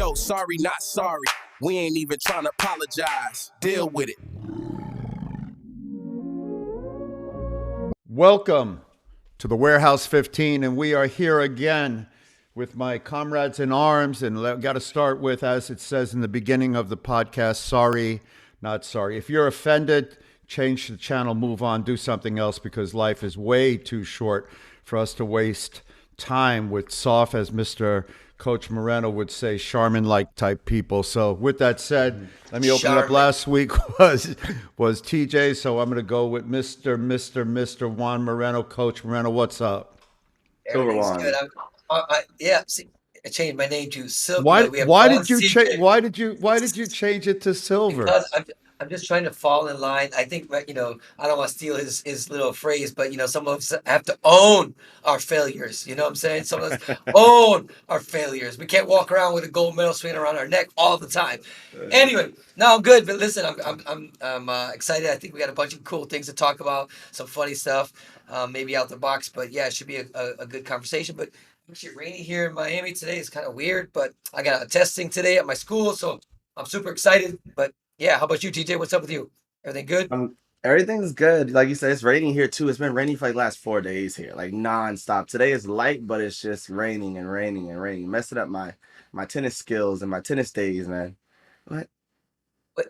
Yo, sorry, not sorry. We ain't even trying to apologize. Deal with it. Welcome to the Warehouse 15, and we are here again with my comrades in arms. And got to start with, as it says in the beginning of the podcast, sorry, not sorry. If you're offended, change the channel, move on, do something else, because life is way too short for us to waste time with soft, as Mr. Coach Moreno would say, Charmin-like type people. So with that said, let me open it up. Last week was TJ, so I'm going to go with Mr. Juan Moreno. Coach Moreno, what's up? Everything's good. See, I changed my name to Silver. Why did you change it to Silver? Because I'm just trying to fall in line. I think, I don't want to steal his little phrase, but some of us have to own our failures. You know what I'm saying? Some of us own our failures. We can't walk around with a gold medal swinging around our neck all the time. Anyway, no, I'm good. But listen, I'm excited. I think we got a bunch of cool things to talk about. Some funny stuff, maybe out the box. But yeah, it should be a good conversation. But actually, rainy here in Miami today is kind of weird. But I got a testing today at my school, so I'm super excited. But yeah, how about you, TJ? What's up with you? Everything good? Everything's good. Like you said, it's raining here too. It's been raining for like the last 4 days here, like nonstop. Today is light, but it's just raining and raining and raining, messing up my tennis skills and my tennis days, man.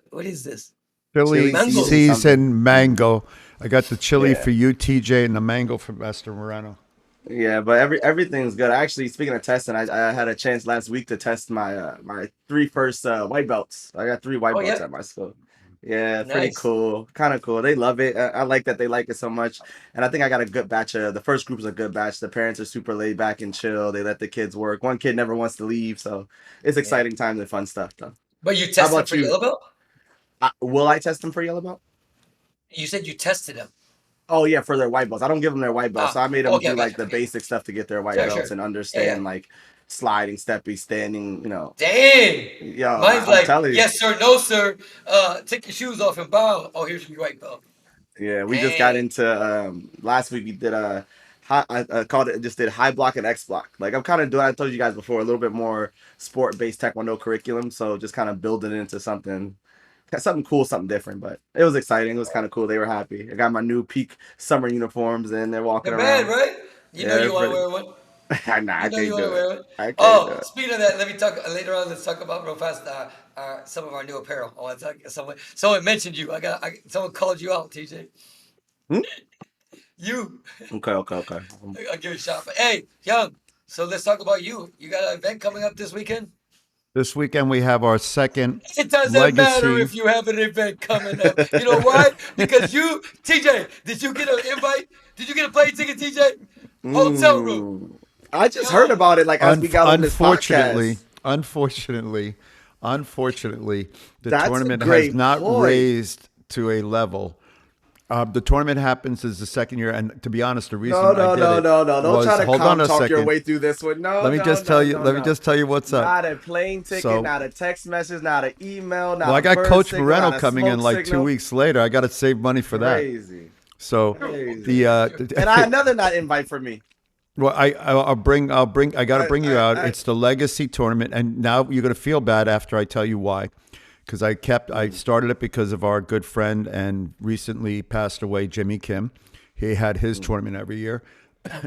What is this? Chili season mango. I got the chili for you, TJ, and the mango for Mr. Moreno. Yeah, but everything's good. Actually, speaking of testing, I had a chance last week to test my my first white belts. I got 3 white belts at my school. Yeah, nice. Pretty cool. Kind of cool. They love it. I like that they like it so much. And I think I got a good batch. The first group is a good batch. The parents are super laid back and chill. They let the kids work. One kid never wants to leave, so it's exciting times and fun stuff, though. But you tested for yellow belt? Will I test them for yellow belt? You said you tested them. Oh yeah, for their white belts. I don't give them their white belts. So I made them do the basic stuff to get their white belts and understand like sliding, stepping, standing. Dang. Yo, mine's like yes sir, no sir. Take your shoes off and bow. Oh, here's your white belt. Yeah, we just got into last week. We did I called it just did high block and X block. Like I'm kind of doing. I told you guys before a little bit more sport based Taekwondo curriculum. So just kind of building it into something cool, something different, but it was exciting. It was kind of cool. They were happy. I got my new peak summer uniforms and they're walking around. Bad, right? You want to wear one? Nah, I can't do it. Speaking of that, let me talk later on. Let's talk about real fast some of our new apparel. I want to talk. Someone mentioned you. Someone called you out, TJ. You. Okay. I'll give it a shot. But hey, Young. So let's talk about you. You got an event coming up this weekend? This weekend we have our second It doesn't matter if you have an event coming up. You know why? Because you, TJ, did you get an invite? Did you get a plane ticket, TJ? Hotel room. I just heard about it as we got on this podcast. Unfortunately, the tournament has not raised to a level. The tournament happens as the second year, and to be honest, the reason No. Don't try to talk your way through this one. Let me just tell you what's up. Not a plane ticket, not a text message, not an email, not. Well, I got Coach Moreno coming in like 2 weeks later. I got to save money for that. Crazy. So and another not invite for me. Well, I got to bring you out. It's the Legacy tournament, and now you're going to feel bad after I tell you why. Because I started it because of our good friend and recently passed away, Jimmy Kim. He had his tournament every year,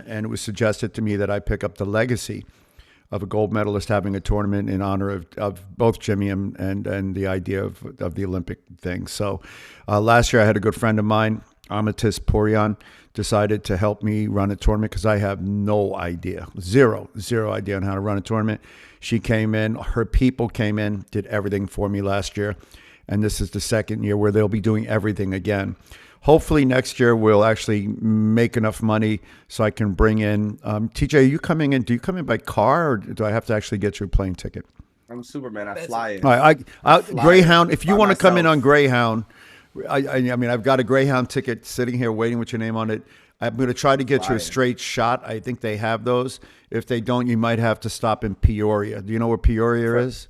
and it was suggested to me that I pick up the legacy of a gold medalist having a tournament in honor of both Jimmy and the idea of the Olympic thing. So last year I had a good friend of mine, Amatis Porian, decided to help me run a tournament because I have no idea, zero idea on how to run a tournament. She came in, her people came in, did everything for me last year. And this is the second year where they'll be doing everything again. Hopefully next year we'll actually make enough money so I can bring in, TJ, are you coming in? Do you come in by car or do I have to actually get you a plane ticket? I'm Superman. I fly in. All right, Greyhound, if you want to come in on Greyhound, I mean, I've got a Greyhound ticket sitting here waiting with your name on it. I'm going to try to get you a straight shot. I think they have those. If they don't, you might have to stop in Peoria. Do you know where Peoria is?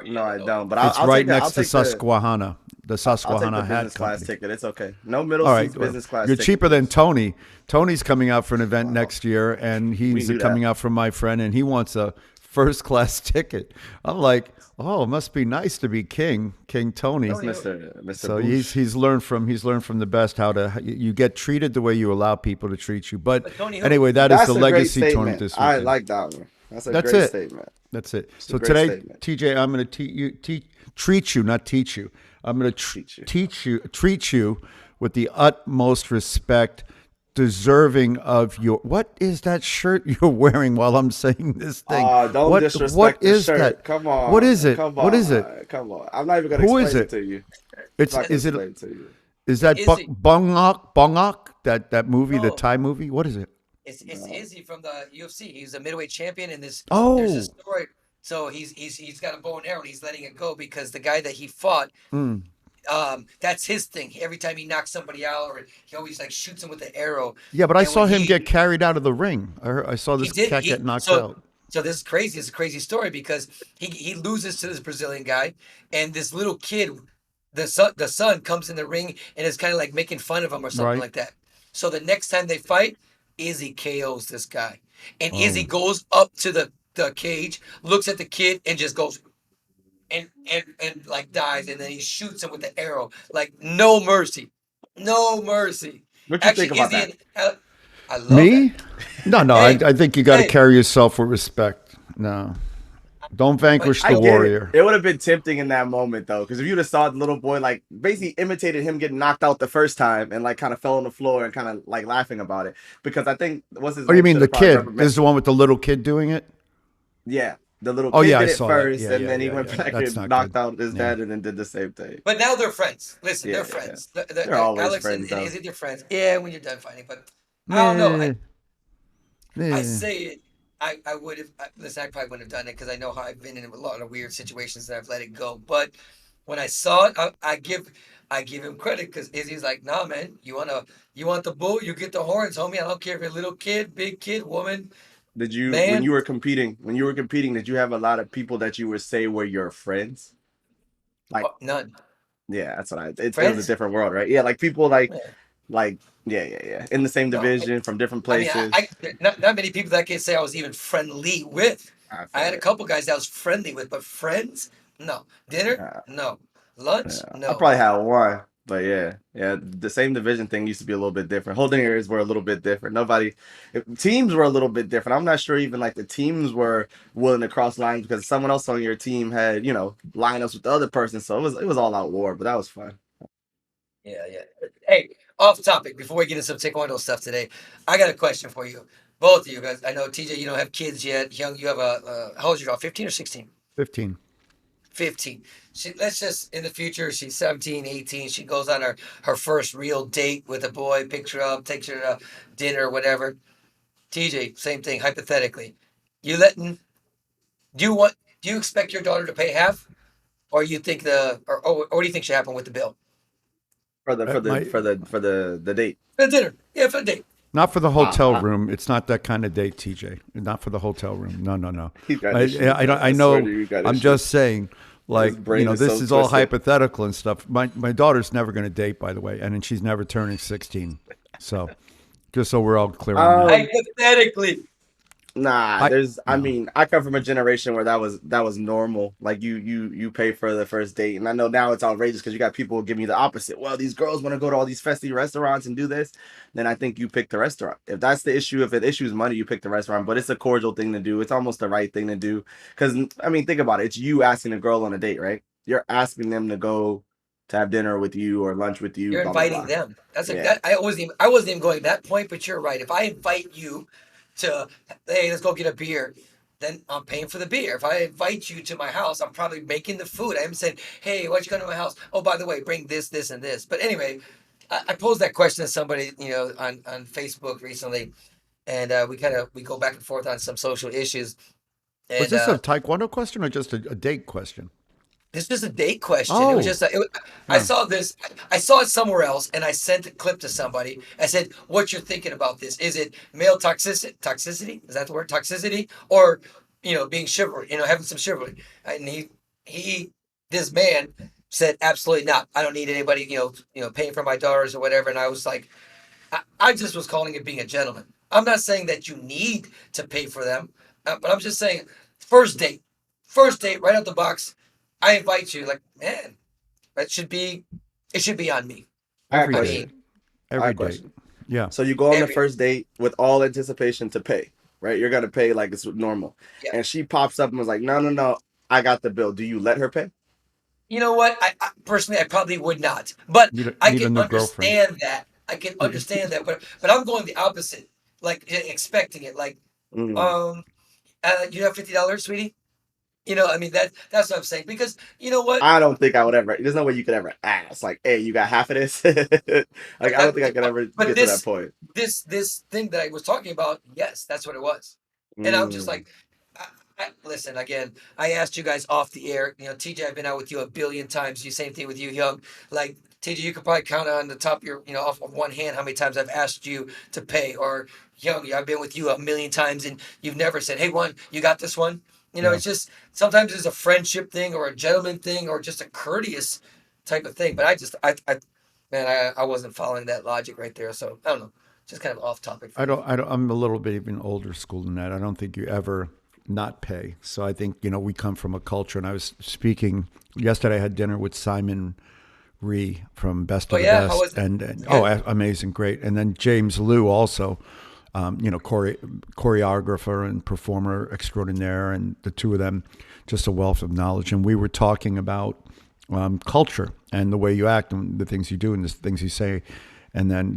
No, I don't. But it's right next to Susquehanna. The Susquehanna hat business class ticket. It's okay. No middle seats, business class. You're ticket. cheaper than Tony. Tony's coming out for an event next year, and he's coming out from my friend, and he wants a first class ticket. I'm like, oh, it must be nice to be King Tony. That's Mr. So Bush. he's learned from the best how to you get treated the way you allow people to treat you. But anyway, that's the legacy tournament this weekend. I like that one. That's great it. statement. That's it. So today, statement. TJ, I'm going to treat you, not teach you. I'm going to treat you with the utmost respect, deserving of your. What is that shirt you're wearing while I'm saying this thing? Don't disrespect what the is shirt. that? Come on. What is it? Come on. What is it? Come on. I'm not even going to explain it to you. Is that Bongok? That movie, the Thai movie? What is it? It's Izzy from the UFC. He's a middleweight champion in this. Oh. There's a story. So he's got a bow and arrow and he's letting it go because the guy that he fought, that's his thing. Every time he knocks somebody out, or he always like shoots him with the arrow. Yeah, but I saw him get carried out of the ring. I saw this cat get knocked out. So this is crazy. It's a crazy story because he loses to this Brazilian guy, and this little kid, the son comes in the ring and is kind of like making fun of him or something like that. So the next time they fight, Izzy KOs this guy, and Izzy goes up to the cage, looks at the kid, and just goes and like dies, and then he shoots him with the arrow, like no mercy. What you think about that? I love me? That. No. Hey, I think you got to carry yourself with respect. No. Don't vanquish the warrior. It would have been tempting in that moment, though, because if you'd have saw the little boy, like, basically imitated him getting knocked out the first time and, like, kind of fell on the floor and kind of, like, laughing about it. Because I think, what's his name? You mean the kid? This is the one with the little kid doing it? Yeah. The little kid did it first, and then he went back and knocked out his dad and then did the same thing. But now they're friends. Listen, they're friends. They're always Alex friends, and Izzy, they're friends. Yeah, when you're done fighting. But I don't know. I say it. I would have, listen, I probably wouldn't have done it because I know how I've been in a lot of weird situations and I've let it go. But when I saw it, I give him credit because Izzy's like, nah, man, you want the bull, you get the horns, homie. I don't care if you're a little kid, big kid, woman. When you were competing, did you have a lot of people that you would say were your friends? Like none. Yeah, that's what it was a different world, right? Yeah, like people like in the same division from different places. I not many people that I can say I was even friendly with. I had a couple guys that I was friendly with, but friends, no. Dinner, no. Lunch, no. I probably had one, but yeah, the same division thing used to be a little bit different. Holding areas were a little bit different. Teams were a little bit different. I'm not sure even like the teams were willing to cross lines because someone else on your team had lineups with the other person, so it was all out war, but that was fun. Yeah. Hey, off topic, before we get into some Taekwondo stuff today, I got a question for you. Both of you guys. I know, TJ, you don't have kids yet. Young, you have how old is your daughter, 15 or 16? 15. 15. Let's just, in the future, she's 17, 18. She goes on her first real date with a boy, picks her up, takes her to dinner, whatever. TJ, same thing, hypothetically. Do you expect your daughter to pay half? Or you think or what do you think should happen with the bill? For the date. For the dinner. Yeah, for the date. Not for the hotel room. It's not that kind of date, TJ. Not for the hotel room. No. I know. I'm just saying, like, this is all hypothetical and stuff. My daughter's never going to date, by the way, and she's never turning 16. So, just so we're all clear on that. Hypothetically. Nah, I come from a generation where that was normal. Like you pay for the first date, and I know now it's outrageous because you got people giving you the opposite. Well, these girls want to go to all these fancy restaurants and do this. Then I think you pick the restaurant. If that's the issue, if the issue is money, you pick the restaurant. But it's a cordial thing to do. It's almost the right thing to do. Because think about it. It's you asking a girl on a date, right? You're asking them to go to have dinner with you or lunch with you. You're inviting them. I wasn't even going to that point, but you're right. If I invite you to, hey, let's go get a beer, then I'm paying for the beer. If I invite you to my house, I'm probably making the food. I'm saying, hey, why don't you come to my house? Oh, by the way, bring this, and this. But anyway, I posed that question to somebody, on Facebook recently, and we go back and forth on some social issues. And, was this a Taekwondo question or just a date question? This was a date question. It was just I saw this. I saw it somewhere else, and I sent the clip to somebody. I said, "What you're thinking about this? Is it male toxicity? Is that the word, toxicity, or being chivalry? Having some chivalry?" And this man said, "Absolutely not. I don't need anybody, paying for my daughters or whatever." And I was like, I just was calling it being a gentleman. I'm not saying that you need to pay for them, but I'm just saying, First date, right out the box. I invite you. Like, man, it should be on me. I got a Every day. question. I got Every a day. question. Yeah. So you go on the Every first date with all anticipation to pay, right? You're gonna pay like it's normal, yeah. and she pops up and was like, "No, no, no, I got the bill." Do you let her pay? You know what? I personally, I probably would not, but I Need a can new girlfriend. understand that. I can understand that, but I'm going the opposite, like expecting it. Like, Mm. you have $50, sweetie. You know, I mean that's what I'm saying, because you know what? I don't think I would ever. There's no way you could ever ask like, "Hey, you got half of this." Like, I don't think I could ever But get to that point. this thing that I was talking about, yes, that's what it was. And I'm just Mm. like, listen, again, I asked you guys off the air. You know, TJ, I've been out with you a billion times. You same thing with you, Young. Like, TJ, you could probably count on the top of your, off of one hand how many times I've asked you to pay. Or Young, I've been with you a million times and you've never said, "Hey, one, you got this one." Yeah. It's just sometimes it's a friendship thing or a gentleman thing or just a courteous type of thing. But I wasn't following that logic right there. So I don't know, just kind of off topic. I'm a little bit even older school than that. I don't think you ever not pay. So I think, we come from a culture, and I was speaking yesterday. I had dinner with Simon Ree from Best of the How Best, was it? and amazing, great. And then James Liu also, choreographer and performer extraordinaire, and the two of them, just a wealth of knowledge. And we were talking about culture and the way you act and the things you do and the things you say. And then,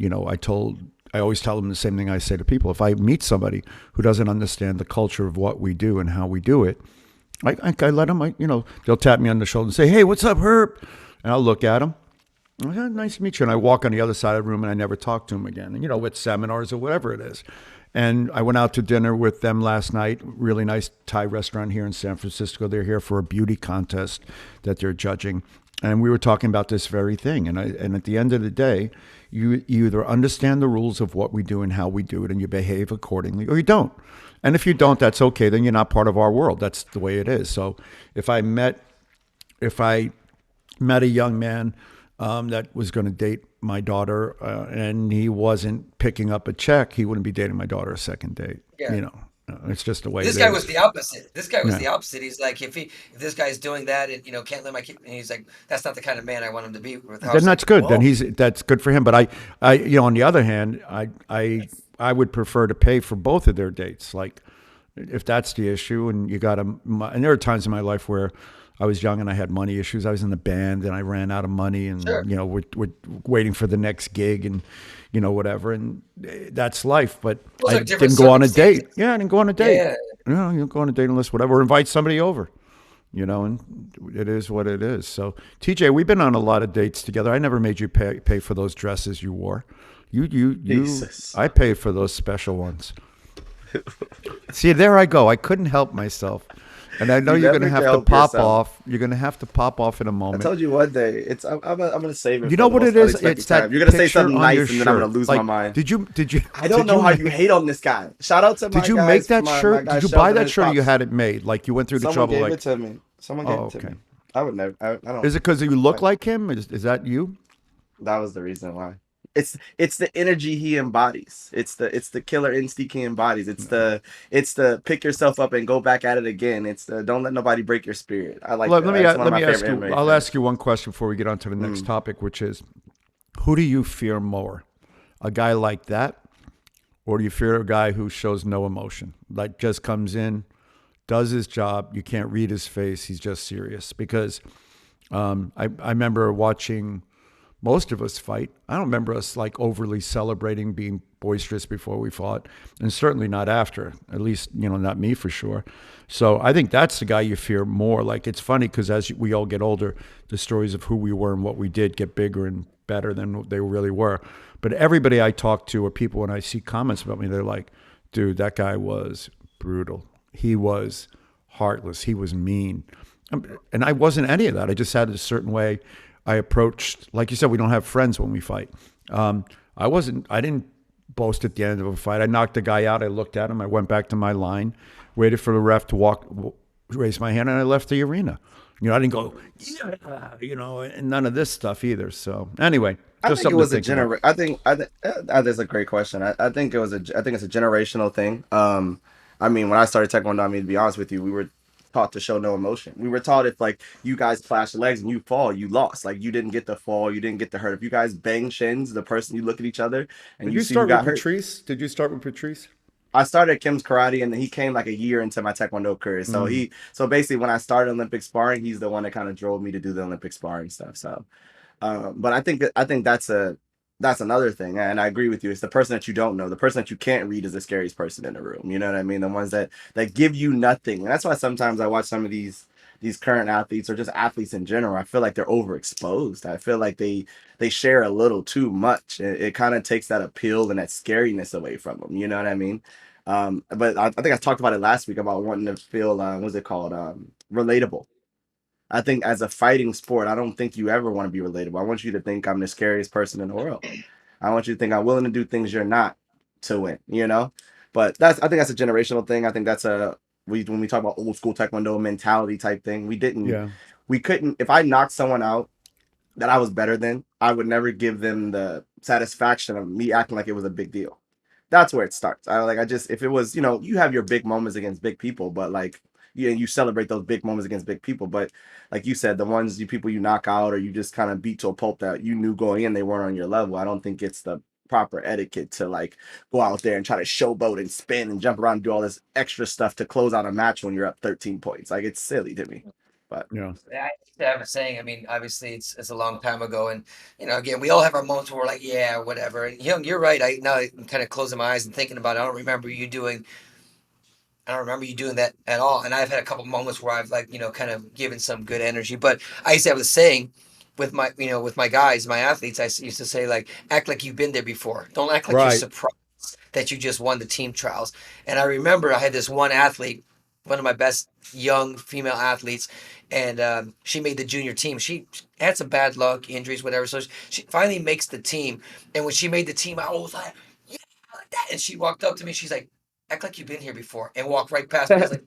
I always tell them the same thing I say to people. If I meet somebody who doesn't understand the culture of what we do and how we do it, I let them, they'll tap me on the shoulder and say, "Hey, what's up, Herb?" And I'll look at them. "Nice to meet you." And I walk on the other side of the room and I never talk to them again. And, with seminars or whatever it is. And I went out to dinner with them last night. Really nice Thai restaurant here in San Francisco. They're here for a beauty contest that they're judging. And we were talking about this very thing. And at the end of the day, you either understand the rules of what we do and how we do it, and you behave accordingly, or you don't. And if you don't, that's okay. Then you're not part of our world. That's the way it is. So if I met a young man that was going to date my daughter, and he wasn't picking up a check, he wouldn't be dating my daughter a second date. Yeah. It's just the way This it guy is. was the opposite. This guy was the opposite. He's like, if this guy's doing that and can't let my kid, and he's like, that's not the kind of man I want him to be with. Then that's good. Then that's good for him. But I on the other hand, I would prefer to pay for both of their dates. Like, if that's the issue, and you got and there are times in my life where I was young and I had money issues. I was in the band and I ran out of money, and we're waiting for the next gig, and whatever, and that's life. But I didn't go on a date. Yeah, I didn't go on a date. Yeah. You don't go on a date unless whatever, or invite somebody over. And it is what it is. So, TJ, we've been on a lot of dates together. I never made you pay for those dresses you wore. Jesus. I paid for those special ones. See, there I go. I couldn't help myself. And I know you're going to have to pop off. You're going to have to pop off in a moment. I told you one day. I'm going to save it. You know what it is? It's that you're going to say something nice, and shirt. then I'm going to lose my mind. Did you? I don't know how you hate on this guy. Shout out to my guys. Did you make that shirt? Did you buy that shirt, or you had it made? Like, you went through the trouble? Someone gave it to me. Someone gave it to me. I would never. I don't. Is it because you look like him? Is that you? That was the reason why. It's the energy he embodies. It's the killer instinct he embodies. It's the pick yourself up and go back at it again. It's the don't let nobody break your spirit. I like. Let that. me That's one of my ask favorite you. MMA I'll fans. ask you one question before we get on to the next topic, which is, who do you fear more? A guy like that, or do you fear a guy who shows no emotion, like just comes in, does his job, you can't read his face, he's just serious? Because I remember watching most of us fight. I don't remember us like overly celebrating, being boisterous before we fought, and certainly not after. At least, not me for sure. So I think that's the guy you fear more. Like, it's funny because as we all get older, the stories of who we were and what we did get bigger and better than they really were. But everybody I talk to, or people, when I see comments about me, they're like, "Dude, that guy was brutal. He was heartless. He was mean." And I wasn't any of that. I just had a certain way I approached. Like you said, we don't have friends when we fight. I didn't boast at the end of a fight. I knocked the guy out. I looked at him. I went back to my line, waited for the ref to raise my hand, and I left the arena. I didn't go, and none of this stuff either. So anyway, just something to think about. I think that's a great question. I think it's a generational thing. I mean, when I started Taekwondo, I mean, to be honest with you, we were taught to show no emotion. We were taught if like you guys clash legs and you fall, you lost. Like you didn't get the fall, you didn't get the hurt. If you guys bang shins, the person you look at each other and Did you you see who start with got hurt. Patrice? Did you start with Patrice? I started Kim's karate and he came like a year into my Taekwondo career. Mm. So basically when I started Olympic sparring, he's the one that kind of drove me to do the Olympic sparring stuff. So but I think that's another thing, and I agree with you. It's the person that you don't know, the person that you can't read is the scariest person in the room. You know what I mean? The ones that give you nothing, and that's why sometimes I watch some of these current athletes or just athletes in general. I feel like they're overexposed. I feel like they share a little too much. It kind of takes that appeal and that scariness away from them. You know what I mean? But I think I talked about it last week about wanting to feel what's it called, relatable. I think as a fighting sport, I don't think you ever want to be relatable. I want you to think I'm the scariest person in the world. I want you to think I'm willing to do things you're not to win, you know? But I think that's a generational thing. I think that's when we talk about old school Taekwondo mentality type thing, Yeah. we couldn't, if I knocked someone out that I was better than, I would never give them the satisfaction of me acting like it was a big deal. That's where it starts. I just, if it was, you have your big moments against big people, but like you celebrate those big moments against big people. But like you said, the ones you people you knock out or you just kind of beat to a pulp that you knew going in they weren't on your level. I don't think it's the proper etiquette to like go out there and try to showboat and spin and jump around and do all this extra stuff to close out a match when you're up 13 points. Like it's silly to me. But Yeah. I have a saying. I mean, obviously, it's a long time ago, and again, we all have our moments where we're like, yeah, whatever. And you're right. I'm kind of closing my eyes and thinking about it. I don't remember you doing that at all. And I've had a couple moments where I've like, kind of given some good energy. But I used to have a saying with my guys, my athletes. Used to say like, act like you've been there before. Don't act like you're Right. surprised that you just won the team trials. And I remember I had this one athlete, one of my best young female athletes, and she made the junior team. She had some bad luck, injuries, whatever. So she finally makes the team. And when she made the team, I was like, yeah, like that. And she walked up to me. She's like, act like you've been here before, and walked right past me. I was like,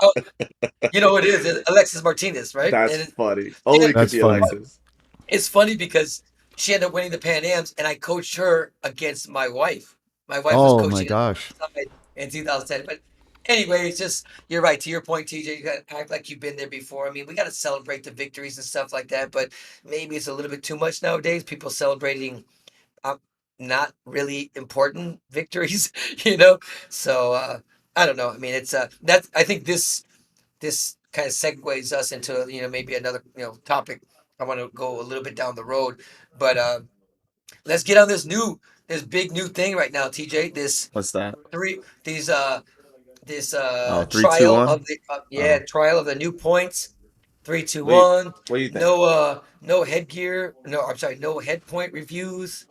oh, you know what it is? It's Alexis Martinez, right? that's And funny. yeah, Only could That's be funny. Alexis. it's funny because she ended up winning the Pan Ams, and I coached her against my wife. My wife was Oh my coaching gosh. in 2010. But anyway, it's just you're right. To your point, TJ, you got to act like you've been there before. I mean, we got to celebrate the victories and stuff like that, but maybe it's a little bit too much nowadays. People celebrating um, not really important victories, you know. So I don't know. I mean, it's that's. I think this kind of segues us into maybe another topic. I want to go a little bit down the road, but let's get on this big new thing right now, TJ. This What's that? three these this Oh, three, two, trial of one. the Oh, trial of the new points. Three, two, wait. one. What do you think? No headgear. No, I'm sorry. No head point reviews.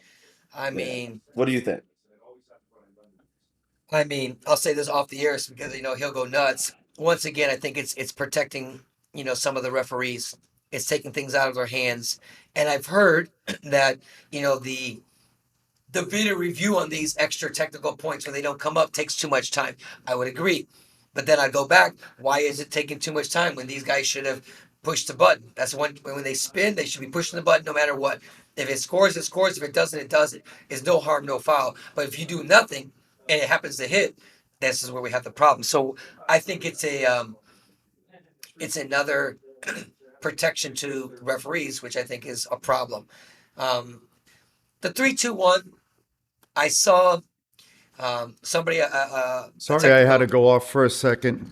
I Yeah. mean, What do you think? I'll say this off the air because he'll go nuts. Once again, I think it's protecting some of the referees. It's taking things out of their hands, and I've heard that the video review on these extra technical points when they don't come up takes too much time. I would agree, but then I go back. Why is it taking too much time when these guys should have pushed the button? That's when they spin, they should be pushing the button no matter what. If it scores, it scores. If it doesn't, it doesn't. It's no harm, no foul. But if you do nothing and it happens to hit, this is where we have the problem. So I think it's another protection to referees, which I think is a problem. Um, the 3-2-1. I saw somebody a Sorry, I had technical. to go off for a second.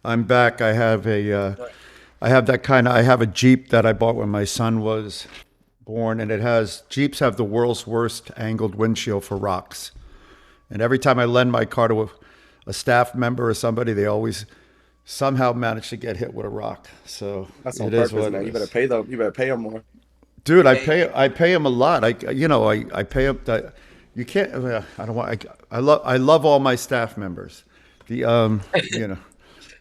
I'm back. I have that kind of. I have a Jeep that I bought when my son was born, and Jeeps have the world's worst angled windshield for rocks. And every time I lend my car to a staff member or somebody, they always somehow manage to get hit with a rock. So That's on it is purpose, what it man. You better is. pay them. You better pay them more. Dude, They, I pay him a lot. I pay him that you can't. I don't want. I love all my staff members. The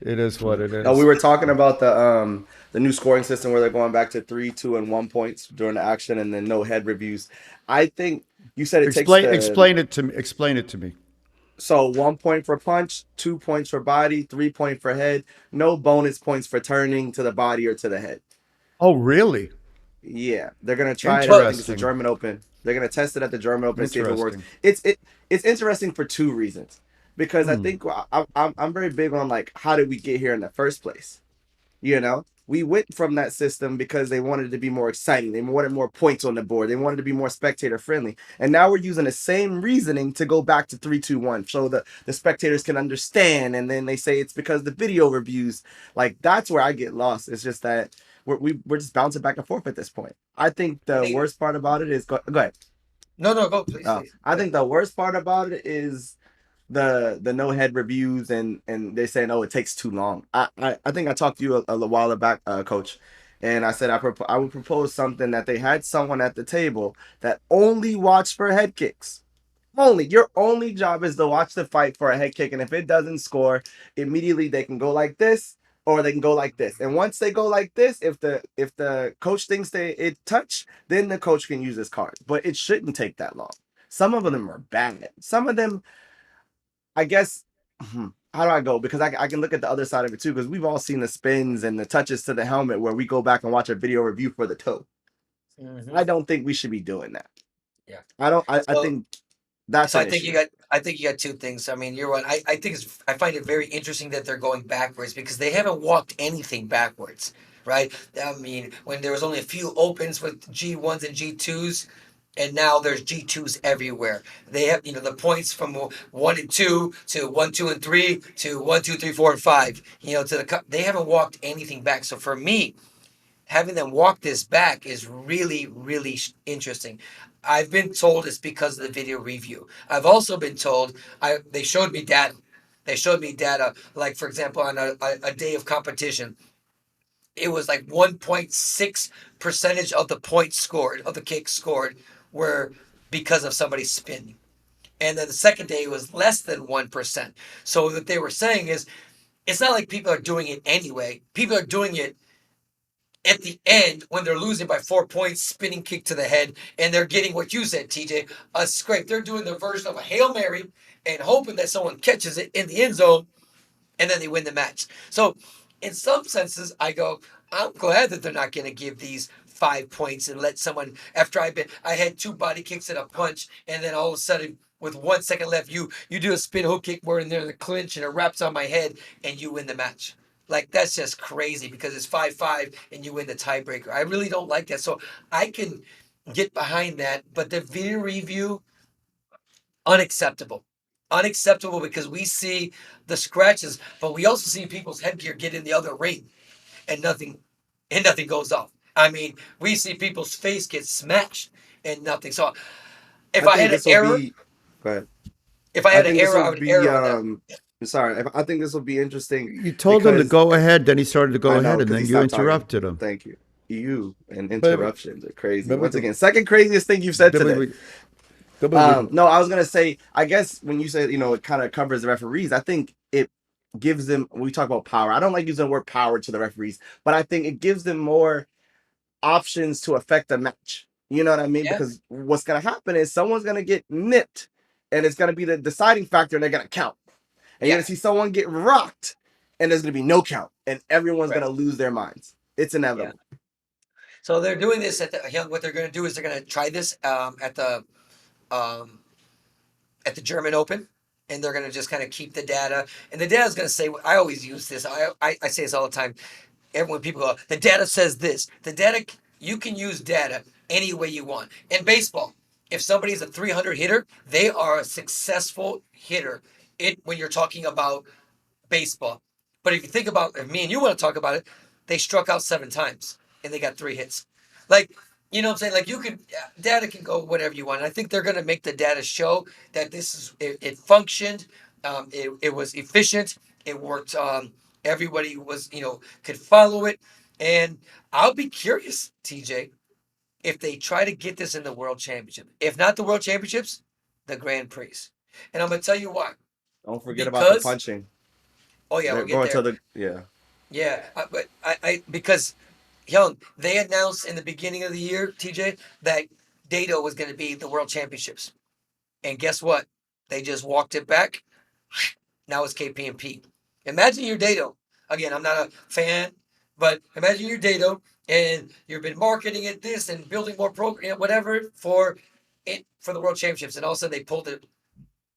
it is what it No, we is. were talking about the new scoring system where they're going back to 3, 2, and 1 points during the action, and then no head reviews. I think you said it takes the Explain it to me. Explain it to me. so 1 point for punch, 2 points for body, 3 point for head, no bonus points for turning to the body or to the head. Oh, really? Yeah, they're gonna try it. I well, think it's the Interesting. German Open. They're gonna test it at the German Open and see if it works. Interesting. It's interesting for two reasons. because I think I'm very big on like how did we get here in the first place? You know, we went from that system because they wanted to be more exciting. They wanted more points on the board. They wanted to be more spectator friendly. And now we're using the same reasoning to go back to 3-2-1 so the spectators can understand. And then they say it's because the video reviews, like that's where I get lost. It's just that we're just bouncing back and forth at this point. I think the worst part about it is go ahead. No, go please. I think the worst part about it is the no head reviews and they saying, oh, it takes too long. I think I talked to you a while back, coach, and I said I would propose something that they had someone at the table that only watched for head kicks. Only your only job is to watch the fight for a head kick, and if it doesn't score, immediately they can go like this or they can go like this. And once they go like this, if the coach thinks it touch, then the coach can use his card. But it shouldn't take that long. Some of them are bad. Some of them, I guess, how do I go? Because I can look at the other side of it too, because we've all seen the spins and the touches to the helmet where we go back and watch a video review for the toe. Mm-hmm. I don't think we should be doing that. Yeah. I think that's so I think you got two things. I mean, you're right. I find it very interesting that they're going backwards because they haven't walked anything backwards, right? I mean, when there was only a few opens with G1s and G2s, and now there's G2s everywhere. They have, the points from 1 and 2 to 1, 2, and 3 to 1, 2, 3, 4, and 5. They haven't walked anything back. So for me, having them walk this back is really, really interesting. I've been told it's because of the video review. I've also been told they showed me data. They showed me data, like for example, on a day of competition, it was like 1.6% of the points scored, of the kicks scored, were because of somebody's spin. And then the second day was less than 1%. So what they were saying is, it's not like people are doing it anyway. People are doing it at the end when they're losing by 4 points, spinning kick to the head, and they're getting what you said, TJ, a scrape. They're doing their version of a Hail Mary and hoping that someone catches it in the end zone, and then they win the match. So in some senses, I go, I'm glad that they're not going to give these 5 points and let someone, after I had 2 body kicks and a punch, and then all of a sudden, with 1 second left, you do a spin hook kick where in there the clinch and it wraps on my head, and you win the match. Like, that's just crazy because it's 5-5 and you win the tiebreaker. I really don't like that. So I can get behind that. But the video review, unacceptable. Unacceptable because we see the scratches, but we also see people's headgear get in the other ring and nothing goes off. I mean, we see people's face get smashed and nothing. So if I had an error, go ahead. If I had an error, I would error on that. Sorry, I think this will be interesting. You told him to go ahead, then he started to go ahead, and then you interrupted him. Thank you. You and interruptions are crazy. Once again, second craziest thing you've said today. No, I was going to say, I guess when you say, it kind of covers the referees, I think it gives them, when we talk about power, I don't like using the word power to the referees, but I think it gives them more options to affect the match. You know what I mean? Yeah. Because what's going to happen is someone's going to get nipped, and it's going to be the deciding factor, and they're going to count. And you're going to see someone get rocked, and there's going to be no count, and everyone's going to lose their minds. It's inevitable. Yeah. So they're doing this what they're going to do is they're going to try this at the German Open, and they're going to just kind of keep the data. And the data is going to say, I always use this. I say this all the time. When people go, the data says this. The data, you can use data any way you want. In baseball, if somebody's a 300 hitter, they are a successful hitter. When you're talking about baseball. But if you think about, if me and you want to talk about it, they struck out 7 times and they got 3 hits. Like, you know what I'm saying? Like, data can go whatever you want. And I think they're going to make the data show that it functioned. It was efficient. It worked. Everybody was, could follow it. And I'll be curious, TJ, if they try to get this in the World Championship. If not the World Championships, the Grand Prix. And I'm going to tell you why. Don't forget about the punching. Oh yeah, we'll get there. Yeah, but because they announced in the beginning of the year, TJ, that Dado was going to be the World Championships, and guess what? They just walked it back. Now it's KPMP. Imagine you're Dado. Again, I'm not a fan, but imagine you're Dado and you've been marketing it this and building more program, whatever for the World Championships, and all of a sudden they pulled it.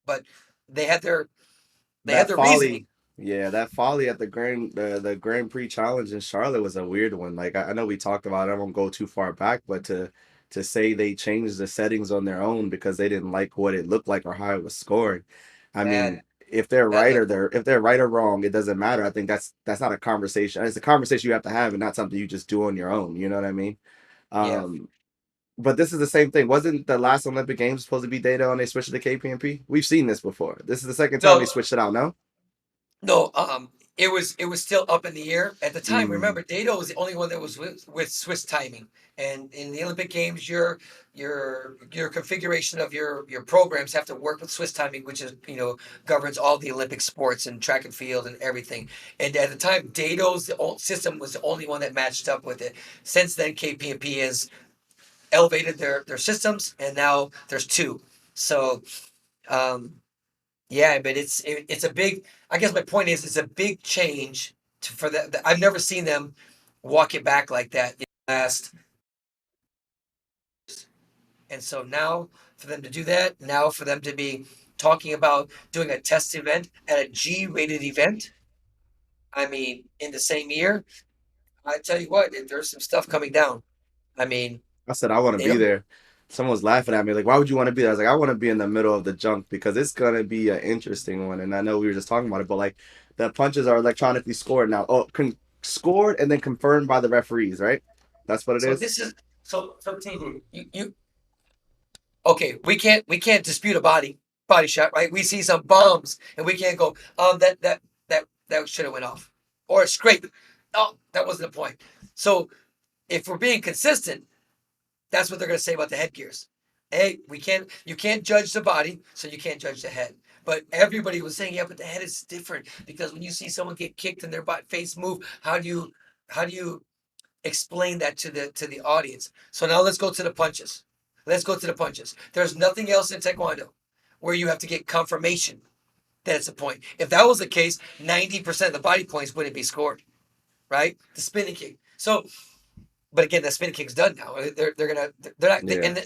But they had their They had That their reasoning. folly, yeah, that folly at the Grand Prix challenge in Charlotte was a weird one. Like I know we talked about it, I won't go too far back, but to say they changed the settings on their own because they didn't like what it looked like or how it was scored. I Bad. mean, if they're Bad right look. or if they're right or wrong, it doesn't matter. I think that's not a conversation. It's a conversation you have to have and not something you just do on your own. You know what I mean? Yeah. Um, but this is the same thing. Wasn't the last Olympic Games supposed to be data and they switched to the KPMP? We've seen this before. This is the second time they No, switched it out, no? no. It was still up in the air at the time. Mm. Remember, Dado was the only one that was with Swiss timing. And in the Olympic Games, your configuration of your programs have to work with Swiss timing, which is governs all the Olympic sports and track and field and everything. And at the time, Dado's system was the only one that matched up with it. Since then, KPMP has elevated their systems, and now there's two. So um, yeah, but it's a big. I guess my point is it's a big change for that. I've never seen them walk it back like that in the last. And so now for them to do that, now for them to be talking about doing a test event at a G-rated event. I mean, in the same year, I tell you what, there's some stuff coming down. I mean, I said I want to they be don't. there. Someone was laughing at me like, "Why would you want to be there?" I was like, "I want to be in the middle of the junk because it's gonna be an interesting one." And I know we were just talking about it, but like the punches are electronically scored now. Oh, scored and then confirmed by the referees, right? That's what it So is. this is so TD, you okay, we can't dispute a body shot, right? We see some bombs and we can't go, that should have went off. Or a scrape. Oh, that wasn't the point. So if we're being consistent, that's what they're gonna say about the headgears. Hey, you can't judge the body, so you can't judge the head. But everybody was saying, yeah, but the head is different because when you see someone get kicked and their face move, how do you explain that to the audience? So now let's go to the punches. Let's go to the punches. There's nothing else in Taekwondo where you have to get confirmation that it's a point. If that was the case, 90% of the body points wouldn't be scored, right? The spinning kick. So, but again, the spinning kick's done now. They're not, Yeah. and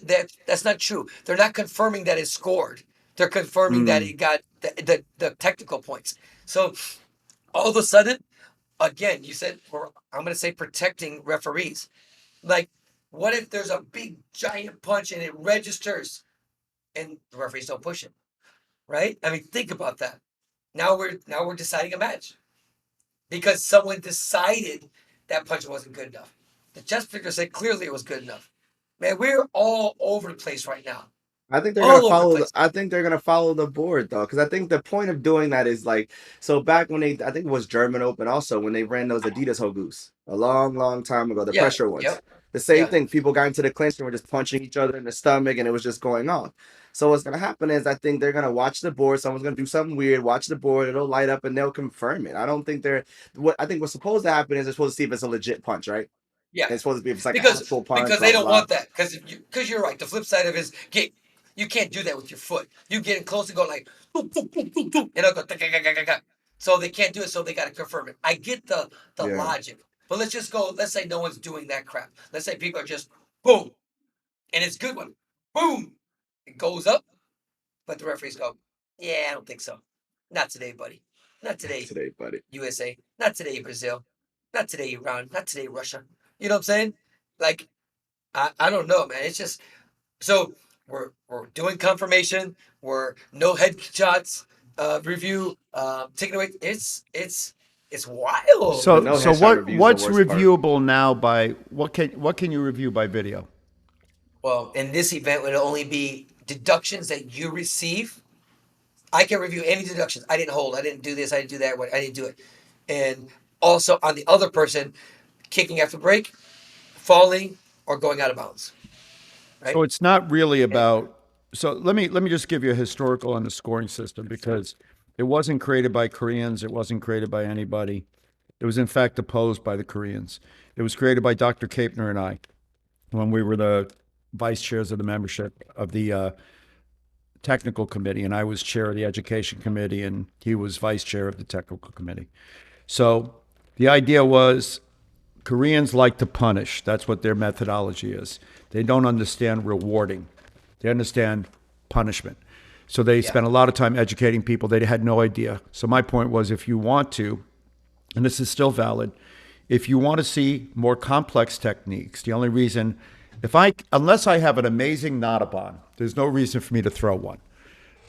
that's not true. They're not confirming that it's scored. They're confirming that Mm. it got the technical points. So all of a sudden, again, you said, I'm going to say protecting referees. Like, what if there's a big giant punch and it registers and the referees don't push it, right? I mean, think about that. Now we're deciding a match because someone decided that punch wasn't good enough. The chess figure said clearly it was good enough. Man, we're all over the place right now. I think they're gonna All over the follow. place. I think they're gonna follow the board though, because I think the point of doing that is like so. Back when I think it was German Open, also when they ran those Adidas Hogus a long, long time ago, the Yeah. pressure ones. Yep. The same Yeah. thing. People got into the clinch and were just punching each other in the stomach, and it was just going on. So what's gonna happen is I think they're gonna watch the board. Someone's gonna do something weird. Watch the board. It'll light up, and they'll confirm it. I don't think they're. What I think what's supposed to happen is they're supposed to see if it's a legit punch, right? Yeah. And it's supposed to be if it's like an because actual punch, because blah they blah don't blah. want that. Because you're right. The flip side of it is you can't do that with your foot. You get close and go like boom, boom, boom, boom, boom, and it'll go so they can't do it, so they got to confirm it. I get the Yeah. logic, but let's just go. Let's say no one's doing that crap. Let's say people are just boom, and it's a good one. Boom, it goes up, but the referees go, yeah, I don't think so. Not today, buddy. Not today, Today, buddy. USA. Not today, Brazil. Not today, Iran. Not today, Russia. You know what I'm saying? Like, I don't know, man. It's just so we're doing confirmation. We're no headshots review taken away. It's wild. The So, no so headshot what review is the what's worst part. reviewable now by what can you review by video? Well, in this event, it would only be deductions that you receive. I can review any deductions. I didn't hold. I didn't do this. I didn't do that. I didn't do it. And also on the other person, kicking after break, falling, or going out of bounds. So Right? it's not really about. So let me just give you a historical on the scoring system because it wasn't created by Koreans. It wasn't created by anybody. It was in fact opposed by the Koreans. It was created by Dr. Capner and I when we were the vice chairs of the membership of the technical committee, and I was chair of the education committee, and he was vice chair of the technical committee. So the idea was Koreans like to punish. That's what their methodology is. They don't understand rewarding. They understand punishment. So they Yeah. spent a lot of time educating people. They had no idea. So my point was, if you want to, and this is still valid, if you want to see more complex techniques, the only reason, unless I have an amazing notabon, there's no reason for me to throw one.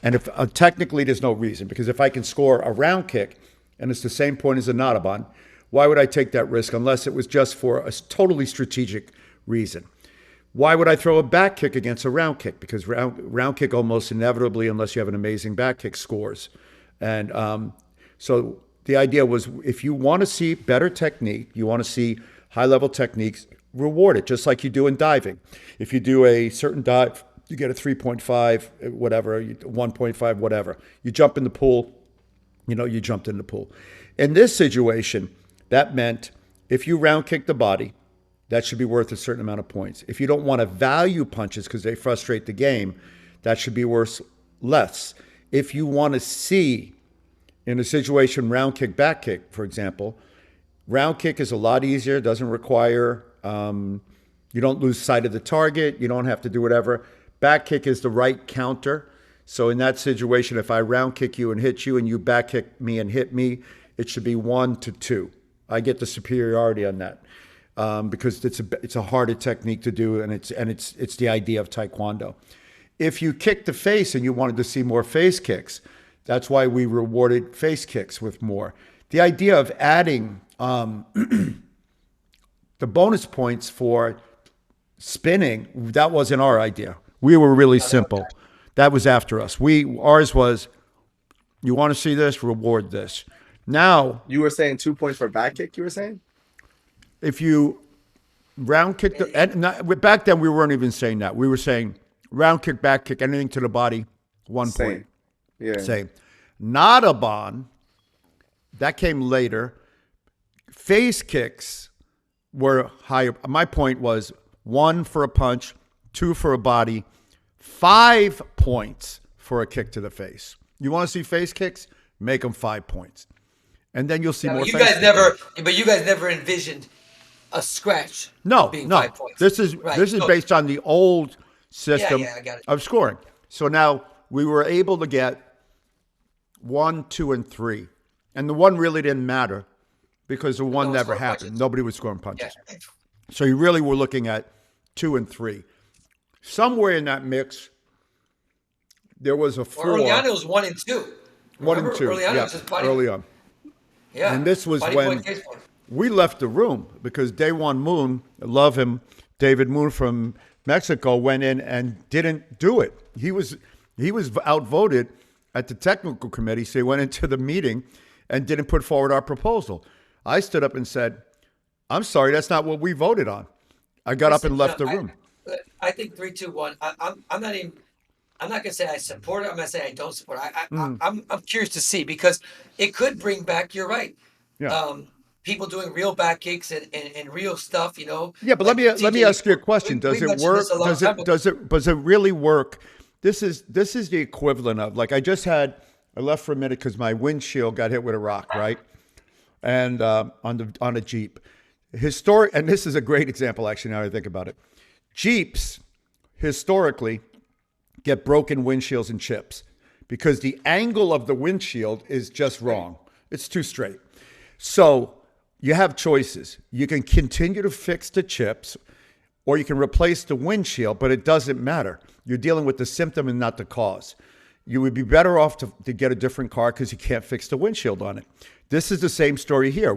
And if technically there's no reason, because if I can score a round kick and it's the same point as a notabon, why would I take that risk unless it was just for a totally strategic reason? Why would I throw a back kick against a round kick? Because round kick almost inevitably, unless you have an amazing back kick, scores. And so the idea was, if you want to see better technique, you want to see high-level techniques, reward it, just like you do in diving. If you do a certain dive, you get a 3.5, whatever, 1.5, whatever. You jump in the pool, you jumped in the pool. In this situation, that meant if you round kick the body, that should be worth a certain amount of points. If you don't want to value punches because they frustrate the game, that should be worth less. If you want to see, in a situation, round kick, back kick, for example, round kick is a lot easier, doesn't require, you don't lose sight of the target, you don't have to do whatever. Back kick is the right counter. So in that situation, if I round kick you and hit you and you back kick me and hit me, it should be 1-2. I get the superiority on that. Because it's a harder technique to do, and it's the idea of Taekwondo. If you kick the face and you wanted to see more face kicks, that's why we rewarded face kicks with more. The idea of adding the bonus points for spinning, that wasn't our idea. We were really simple. That was after us. Ours was, you want to see this, reward this. Now you were saying 2 points for back kick. You were saying. If you round kick, back then we weren't even saying that. We were saying round kick, back kick, anything to the body, 1 point. Yeah. Same. Notabon, that came later. Face kicks were higher. My point was 1 for a punch, 2 for a body, 5 points for a kick to the face. You want to see face kicks? Make them 5 points. And then you'll see more face kicks. But you guys never envisioned a scratch. No. 5 points. This is based on the old system I got it. of scoring. So now we were able to get 1, 2, and 3, and the 1 really didn't matter because the 1 never happened. Punches. Nobody was scoring punches. Yeah. So you really were looking at 2 and 3. Somewhere in that mix, there was a 4. Early on, it was 1 and 2. 1 and 2. Early on. Yeah. And this was when we left the room because Daewon Moon, love him, David Moon from Mexico, went in and didn't do it. He was outvoted at the technical committee, so he went into the meeting and didn't put forward our proposal. I stood up and said, I'm sorry, that's not what we voted on. I got up and left the room. I think 3, 2, 1. I'm not gonna say I support it. I'm gonna say I don't support it. I'm curious to see because it could bring back. You're right. Yeah. People doing real back kicks and real stuff. Yeah, but let me ask you a question. Does it work? Does it really work? This is the equivalent of, like, I left for a minute because my windshield got hit with a rock, right? And on a Jeep. And this is a great example, actually, now I think about it. Jeeps historically get broken windshields and chips because the angle of the windshield is just wrong. It's too straight. So you have choices. You can continue to fix the chips or you can replace the windshield, but it doesn't matter. You're dealing with the symptom and not the cause. You would be better off to get a different car because you can't fix the windshield on it. This is the same story here.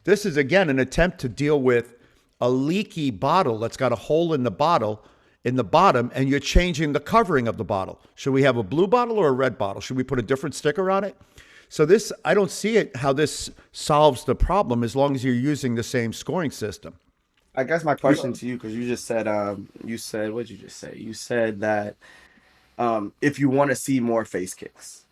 This is, again, an attempt to deal with a leaky bottle that's got a hole in the bottle, in the bottom, and you're changing the covering of the bottle. Should we have a blue bottle or a red bottle? Should we put a different sticker on it? So I don't see how this solves the problem as long as you're using the same scoring system. I guess my question to you, because you just said, what did you just say? You said that if you want to see more face kicks.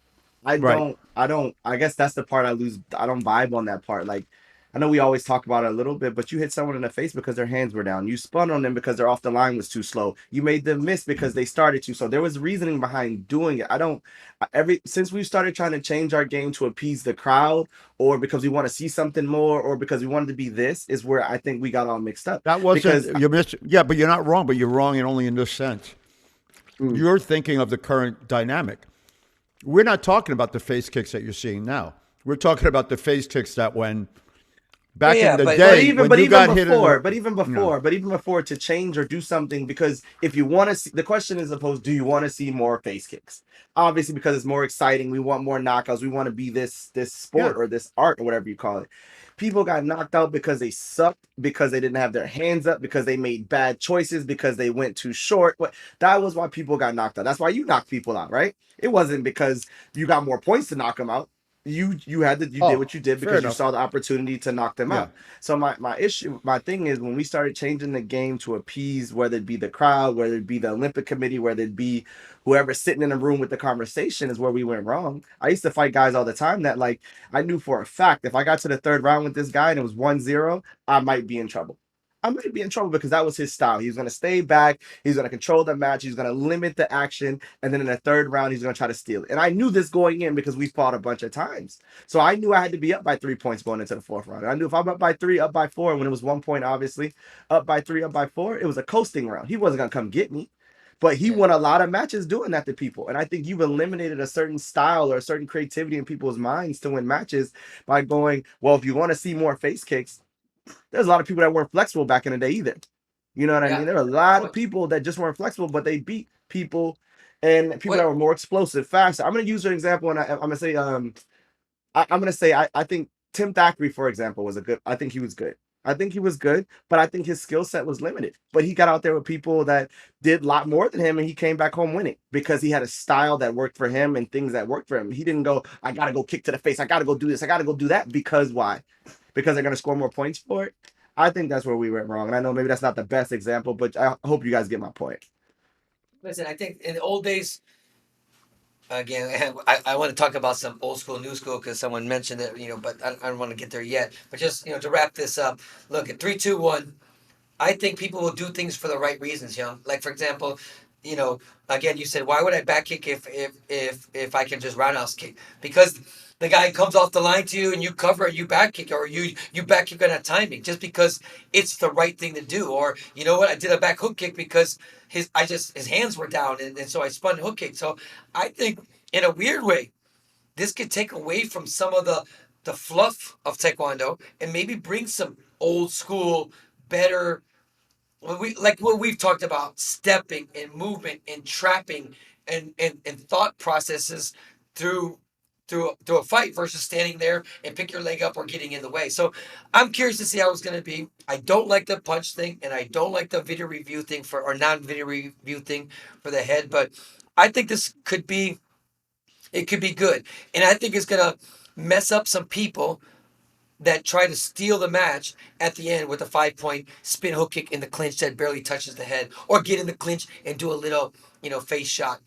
I guess that's the part I lose. I don't vibe on that part. Like, I know we always talk about it a little bit, but you hit someone in the face because their hands were down. You spun on them because their off the line was too slow. You made them miss because they started too slow. There was reasoning behind doing it. Since we started trying to change our game to appease the crowd, or because we want to see something more, or because we wanted to be this, is where I think we got all mixed up. That wasn't, but you're not wrong, but you're wrong only in this sense. You're thinking of the current dynamic. We're not talking about the face kicks that you're seeing now. We're talking about the face kicks that when back in the day when you got hit in the, but even before to change or do something, because if you want to see, the question is opposed, do you want to see more face kicks? Obviously, because it's more exciting. We want more knockouts. We want to be this sport or this art or whatever you call it. People got knocked out because they sucked, because they didn't have their hands up, because they made bad choices, because they went too short. That was why people got knocked out. That's why you knocked people out, right? It wasn't because you got more points to knock them out. You did what you did because you saw the opportunity to knock them out. So my thing is, when we started changing the game to appease, whether it be the crowd, whether it be the Olympic Committee, whether it be whoever's sitting in a room with the conversation, is where we went wrong. I used to fight guys all the time that, like, I knew for a fact if I got to the third round with this guy and it was 1-0, I might be in trouble. I might be in trouble because that was his style. He was going to stay back. He's going to control the match. He's going to limit the action. And then in the third round, he's going to try to steal it. And I knew this going in because we fought a bunch of times. So I knew I had to be up by 3 points going into the fourth round. I knew if I'm up by 3, up by 4, and when it was 1 point, obviously, up by 3, up by 4, it was a coasting round. He wasn't going to come get me. But he won a lot of matches doing that to people. And I think you've eliminated a certain style or a certain creativity in people's minds to win matches by going, well, if you want to see more face kicks, there's a lot of people that weren't flexible back in the day either. You know what I mean? There are a lot of people that just weren't flexible, but they beat people and people that were more explosive, faster. I'm going to use an example, and I'm going to say, I think Tim Thackeray, for example, I think he was good. But I think his skill set was limited. But he got out there with people that did a lot more than him, and he came back home winning because he had a style that worked for him and things that worked for him. He didn't go, I got to go kick to the face. I got to go do this. I got to go do that. Because why? Because they're going to score more points for it. I think that's where we went wrong. And I know maybe that's not the best example, but I hope you guys get my point. Listen, I think in the old days, again, I want to talk about some old school, new school, because someone mentioned it, but I don't want to get there yet. But just, to wrap this up, look, at 3, 2, 1, I think people will do things for the right reasons, Like, for example, again, you said, why would I back kick if I can just roundhouse kick? Because the guy comes off the line to you and you cover, you back kick, or you back kick on that timing, just because it's the right thing to do. Or, you know what, I did a back hook kick because his hands were down, and so I spun hook kick. So I think in a weird way, this could take away from some of the fluff of Taekwondo and maybe bring some old school, better, like what we've talked about, stepping and movement and trapping and thought processes through a fight versus standing there and pick your leg up or getting in the way. So I'm curious to see how it's going to be. I don't like the punch thing, and I don't like the video review thing or non-video review thing for the head, but I think this could be good. And I think it's going to mess up some people that try to steal the match at the end with a 5-point spin hook kick in the clinch that barely touches the head, or get in the clinch and do a little, face shot,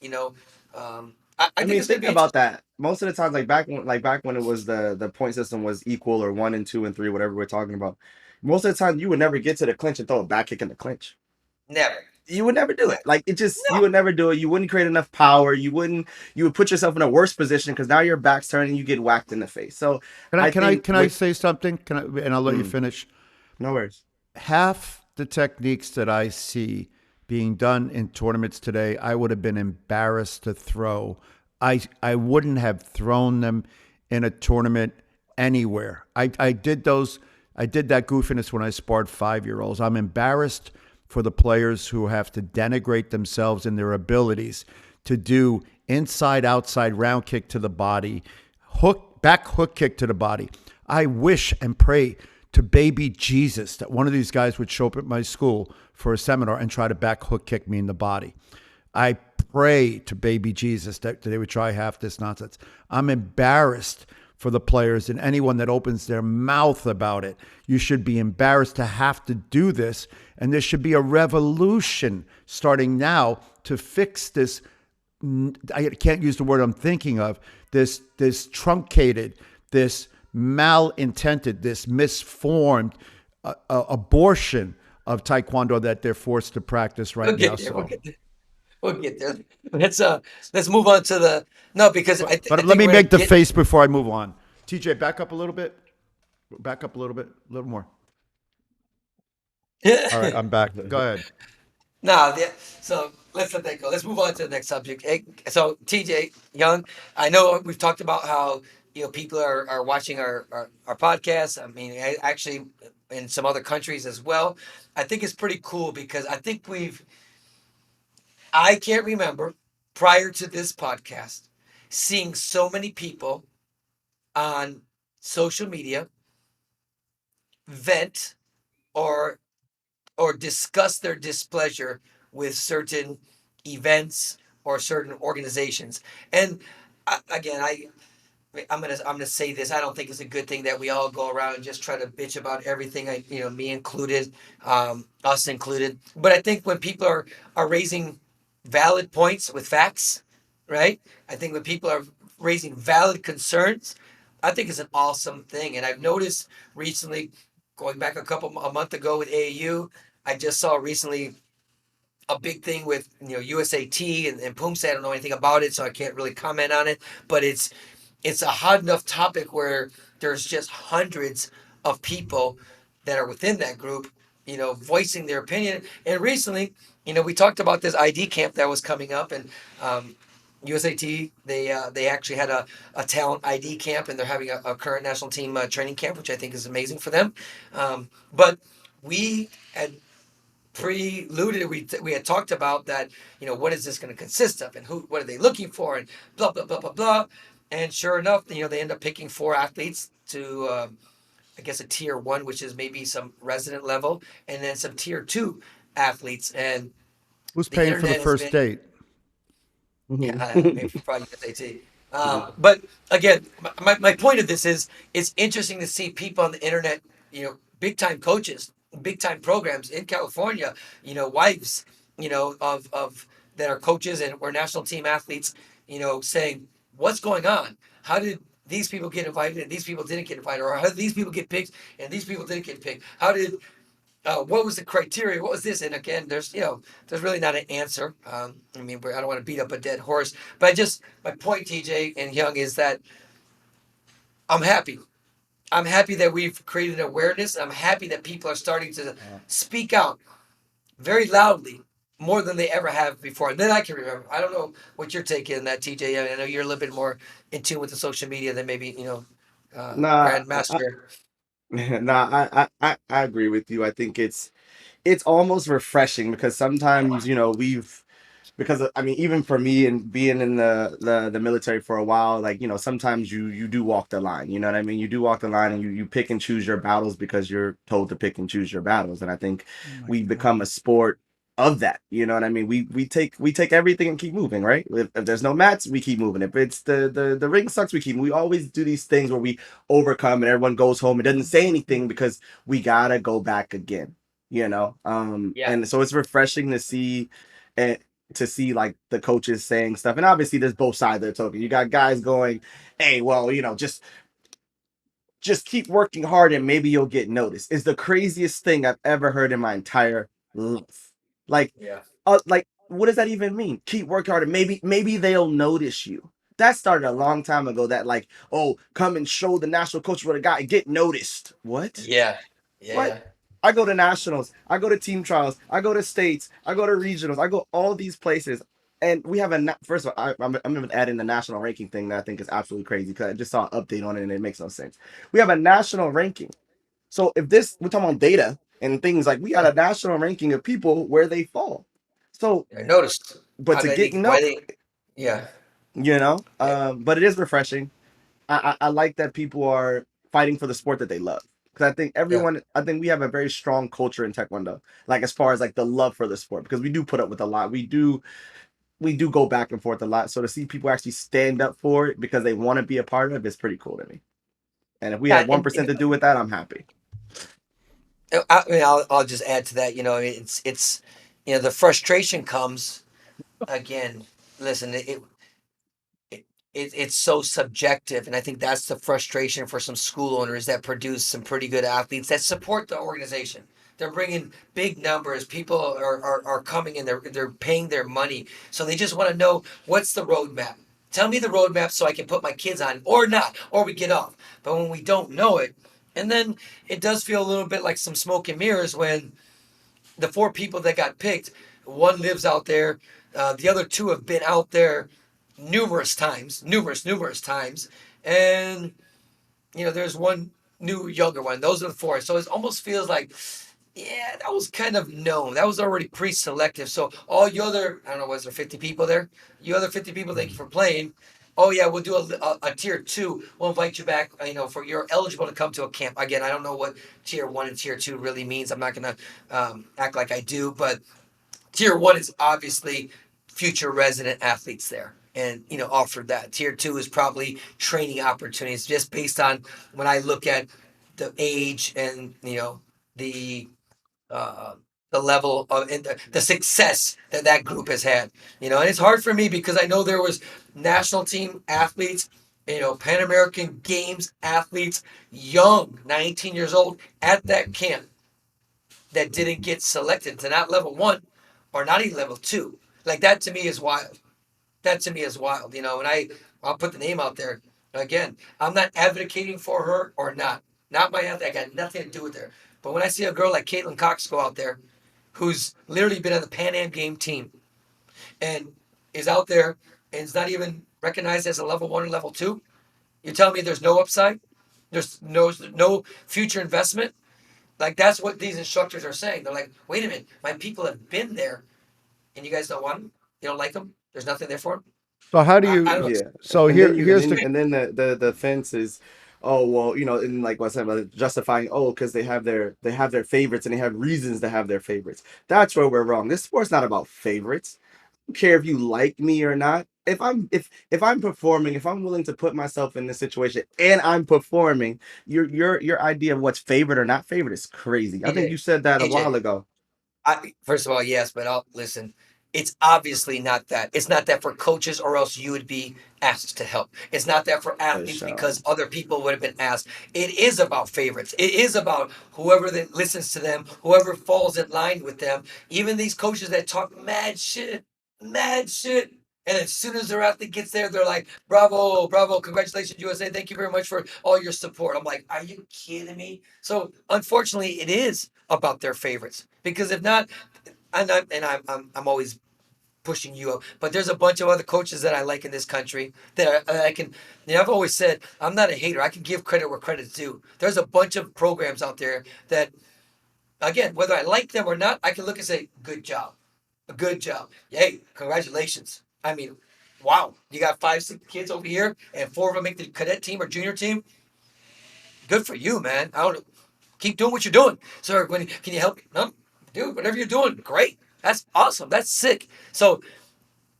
I mean, think about that. Most of the times, like back when it was the point system was equal, or 1 and 2 and 3, whatever we're talking about. Most of the time, you would never get to the clinch and throw a back kick in the clinch. Never. You would never do it. Like, you would never do it. You wouldn't create enough power. You would put yourself in a worse position because now your back's turned and you get whacked in the face. So can I say something? And I'll let you finish. No worries. Half the techniques that I see being done in tournaments today, I would have been embarrassed to throw. I wouldn't have thrown them in a tournament anywhere. I did that goofiness when I sparred 5-year-olds. I'm embarrassed for the players who have to denigrate themselves in their abilities to do inside, outside, round kick to the body, back hook kick to the body. I wish and pray to baby Jesus that one of these guys would show up at my school for a seminar and try to back hook kick me in the body. I pray to baby Jesus that they would try half this nonsense. I'm embarrassed for the players and anyone that opens their mouth about it. You should be embarrassed to have to do this, and there should be a revolution starting now to fix this. I can't use the word I'm thinking of. This truncated, this malintended, this misformed abortion of Taekwondo that they're forced to practice right now. We'll get there. Let's move on to because but let me make the face before I move on. TJ, back up a little bit. Back up a little bit, a little more. All right, I'm back. Go ahead. So let's let that go. Let's move on to the next subject. So, TJ Young, I know we've talked about how people are watching our podcast. I mean, actually, in some other countries as well. I think it's pretty cool because I think I can't remember prior to this podcast seeing so many people on social media vent or discuss their displeasure with certain events or certain organizations. And again, I'm gonna say this. I don't think it's a good thing that we all go around and just try to bitch about everything. Me included, us included. But I think when people are raising valid points with facts, right? I think when people are raising valid concerns, I think it's an awesome thing. And I've noticed recently, going back a month ago with AAU, I just saw recently a big thing with USAT and Poomsae. I don't know anything about it, so I can't really comment on it. But it's a hot enough topic where there's just hundreds of people that are within that group, voicing their opinion. And recently, we talked about this ID camp that was coming up, and USAT they actually had a talent ID camp, and they're having a current national team training camp, which I think is amazing for them. But we had preluded, we had talked about that, what is this going to consist of, and what are they looking for, and blah blah blah blah blah. And sure enough, they end up picking 4 athletes to I guess a tier 1, which is maybe some resident level, and then some tier 2 athletes. And Who's the paying for the internet has first been, date? yeah, maybe probably USAT. But again, my point of this is it's interesting to see people on the internet, big time coaches, big time programs in California, wives, of that are coaches and or national team athletes, saying what's going on? How did these people get invited and these people didn't get invited, or how did these people get picked and these people didn't get picked? How did what was the criteria? What was this? And again, there's really not an answer. I mean, I don't want to beat up a dead horse, but my point, TJ and Young, is that I'm happy. I'm happy that we've created awareness. I'm happy that people are starting to speak out very loudly, more than they ever have before. And then I can remember. I don't know what your take is on that, TJ. I know you're a little bit more in tune with the social media than maybe Nah, Grandmaster. nah, I agree with you. I think it's almost refreshing because sometimes because I mean, even for me and being in the military for a while, like sometimes you do walk the line. You know what I mean? You do walk the line, and you pick and choose your battles because you're told to pick and choose your battles. And I think Oh my we've God. become a sport of that. You know what I mean? We take everything and keep moving, right? If there's no mats, we keep moving. If it's the ring sucks, we keep. We always do these things where we overcome and everyone goes home and doesn't say anything because we gotta go back again. Yeah. And so it's refreshing to see. And to see like the coaches saying stuff, and obviously there's both sides of the token. You got guys going, hey, well, just keep working hard and maybe you'll get noticed, is the craziest thing I've ever heard in my entire life. Like, Yeah. what does that even mean? Keep working hard and maybe they'll notice you. That started a long time ago. That like, oh, come and show the national coach what I got and get noticed. What? Yeah. What? Yeah. I go to nationals, I go to team trials, I go to states, I go to regionals, I go all these places. And we have first of all, I'm going to add in the national ranking thing that I think is absolutely crazy because I just saw an update on it and it makes no sense. We have a national ranking. So if we're talking about data and things like we got Yeah. a national ranking of people where they fall. So, I noticed but how to they get why no, they yeah. but it is refreshing. I like that people are fighting for the sport that they love. Because Yeah. I think we have a very strong culture in Taekwondo, like as far as like the love for the sport, because we do put up with a lot. We do go back and forth a lot. So to see people actually stand up for it because they want to be a part of it is pretty cool to me. And if we Yeah, had 1% to do with that, I'm happy. I mean, I'll just add to that. It's the frustration comes again. Listen, it, it's so subjective, and I think that's the frustration for some school owners that produce some pretty good athletes that support the organization. They're bringing big numbers. People are coming and they're paying their money, so they just want to know what's the roadmap. Tell me the roadmap so I can put my kids on, or not, or we get off. But when we don't know it, and then it does feel a little bit like some smoke and mirrors when the 4 people that got picked, One lives out there. The other two have been out there numerous times, and there's one new younger one. Those are the four. So it almost feels like, yeah, that was kind of known. That was already pre-selective. So all you other, I don't know, was there 50 people there? You other 50 people, thank you for playing. Oh yeah, we'll do a tier two. We'll invite you back. For you're eligible to come to a camp. Again, I don't know what tier one and tier two really means. I'm not gonna act like I do, but tier one is obviously future resident athletes there and offered that. Tier two is probably training opportunities just based on when I look at the age and the uh, the level of and the success that group has had. And it's hard for me because I know there was national team athletes, Pan American Games athletes, young, 19 years old at that camp that didn't get selected to not level one or not even level two. Like that to me is wild. That to me is wild. And I'll put the name out there. Again, I'm not advocating for her or not. Not my athlete. I got nothing to do with her. But when I see a girl like Caitlin Cox go out there, who's literally been on the Pan Am game team and is out there and is not even recognized as a level one or level two, you're telling me there's no upside? There's no future investment? Like that's what these instructors are saying. They're like, wait a minute, my people have been there, and you guys don't want them. You don't like them. There's nothing there for them. So how do I don't you? know. Yeah, So and then here's the. the fence is, oh well, and like what I said about justifying, oh, because they have their favorites and they have reasons to have their favorites. That's where we're wrong. This sport's not about favorites. I don't care if you like me or not. If I'm performing, if I'm willing to put myself in this situation and I'm performing, your idea of what's favorite or not favorite is crazy. I think AJ, you said that a while AJ, ago. first of all, yes, but I'll listen. It's obviously not that. It's not that for coaches, or else you would be asked to help. It's not that for For athletes sure. because other people would have been asked. It is about favorites. It is about whoever that listens to them, whoever falls in line with them. Even these coaches that talk mad shit. And as soon as their athlete gets there, they're like, bravo, bravo, congratulations, USA. Thank you very much for all your support. I'm like, are you kidding me? So unfortunately, it is about their favorites. Because if not, I'm always pushing you up. But there's a bunch of other coaches that I like in this country that I can. I've always said I'm not a hater. I can give credit where credit's due. There's a bunch of programs out there that, again, whether I like them or not, I can look and say, good job, a good job. Hey, congratulations. I mean, wow, you got 5, 6 kids over here, and 4 of them make the cadet team or junior team. Good for you, man. I don't keep doing what you're doing. Sir, can you help me? No, dude, whatever you're doing, great. That's awesome. That's sick. So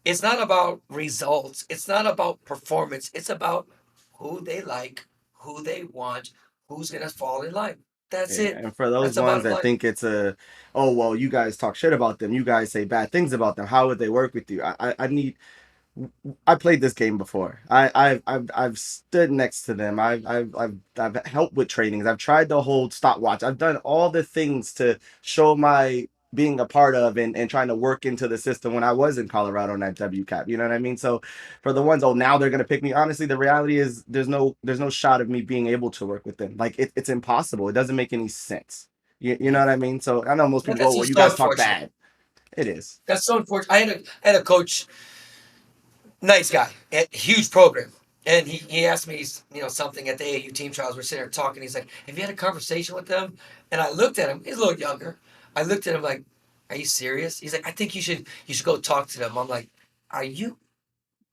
it's not about results. It's not about performance. It's about who they like, who they want, who's gonna fall in line. That's Yeah, it. and for those That's the ones bottom that line. think it's oh well, you guys talk shit about them, you guys say bad things about them. How would they work with you? I played this game before. I've stood next to them. I've helped with trainings. I've tried to hold stopwatch. I've done all the things to show my being a part of and trying to work into the system when I was in Colorado in that WCAP. You know what I mean? So for the ones, oh, now they're gonna pick me. Honestly, the reality is there's no shot of me being able to work with them. Like it's impossible. It doesn't make any sense. You know what I mean? So I know most people go, That's well, you just so guys talk unfortunate. bad. It is. That's so unfortunate. I had a coach, nice guy, huge program. And he asked me, something at the AAU team trials. We're sitting there talking. He's like, have you had a conversation with them? And I looked at him. He's a little younger. I looked at him like, are you serious? He's like, I think you should go talk to them. I'm like, are you?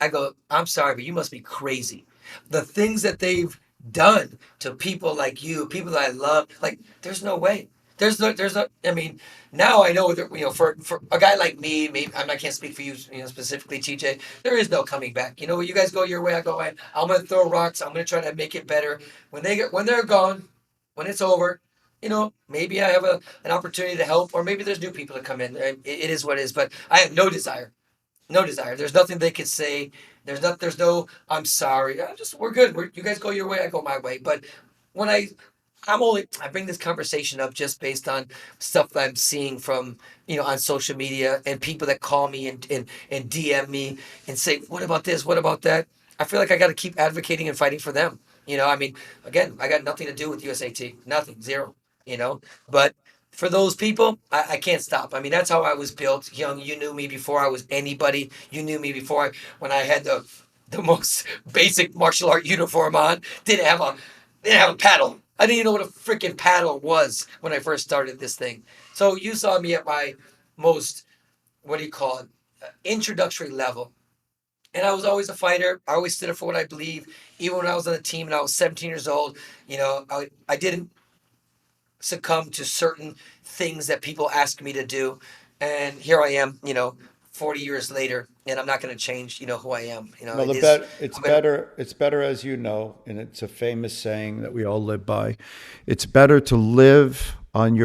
I go, I'm sorry, but you must be crazy. The things that they've done to people like you, people that I love, like, there's no way. There's no. I mean, now I know that for a guy like me, maybe I can't speak for you, specifically, TJ. There is no coming back. You guys go your way, I go mine. I'm gonna throw rocks. I'm gonna try to make it better. When they're gone, when it's over, maybe I have an opportunity to help, or maybe there's new people to come in. It is what it is. But I have no desire, no desire. There's nothing they could say. There's no. I'm sorry. We're good. You guys go your way. I go my way. But when I bring this conversation up just based on stuff that I'm seeing from on social media and people that call me and DM me and say, what about this? What about that? I feel like I got to keep advocating and fighting for them. I mean, again, I got nothing to do with USAT. Nothing. Zero. But for those people, I can't stop. I mean, that's how I was built. Young, you knew me before I was anybody. You knew me before when I had the most basic martial art uniform on. Didn't have a paddle. I didn't even know what a freaking paddle was when I first started this thing. So you saw me at my most, what do you call it, introductory level. And I was always a fighter. I always stood up for what I believe. Even when I was on the team and I was 17 years old, I didn't succumb to certain things that people ask me to do. And here I am, 40 years later, and I'm not going to change, who I am. Well, it's better, as you know, and it's a famous saying that we all live by. It's better to live on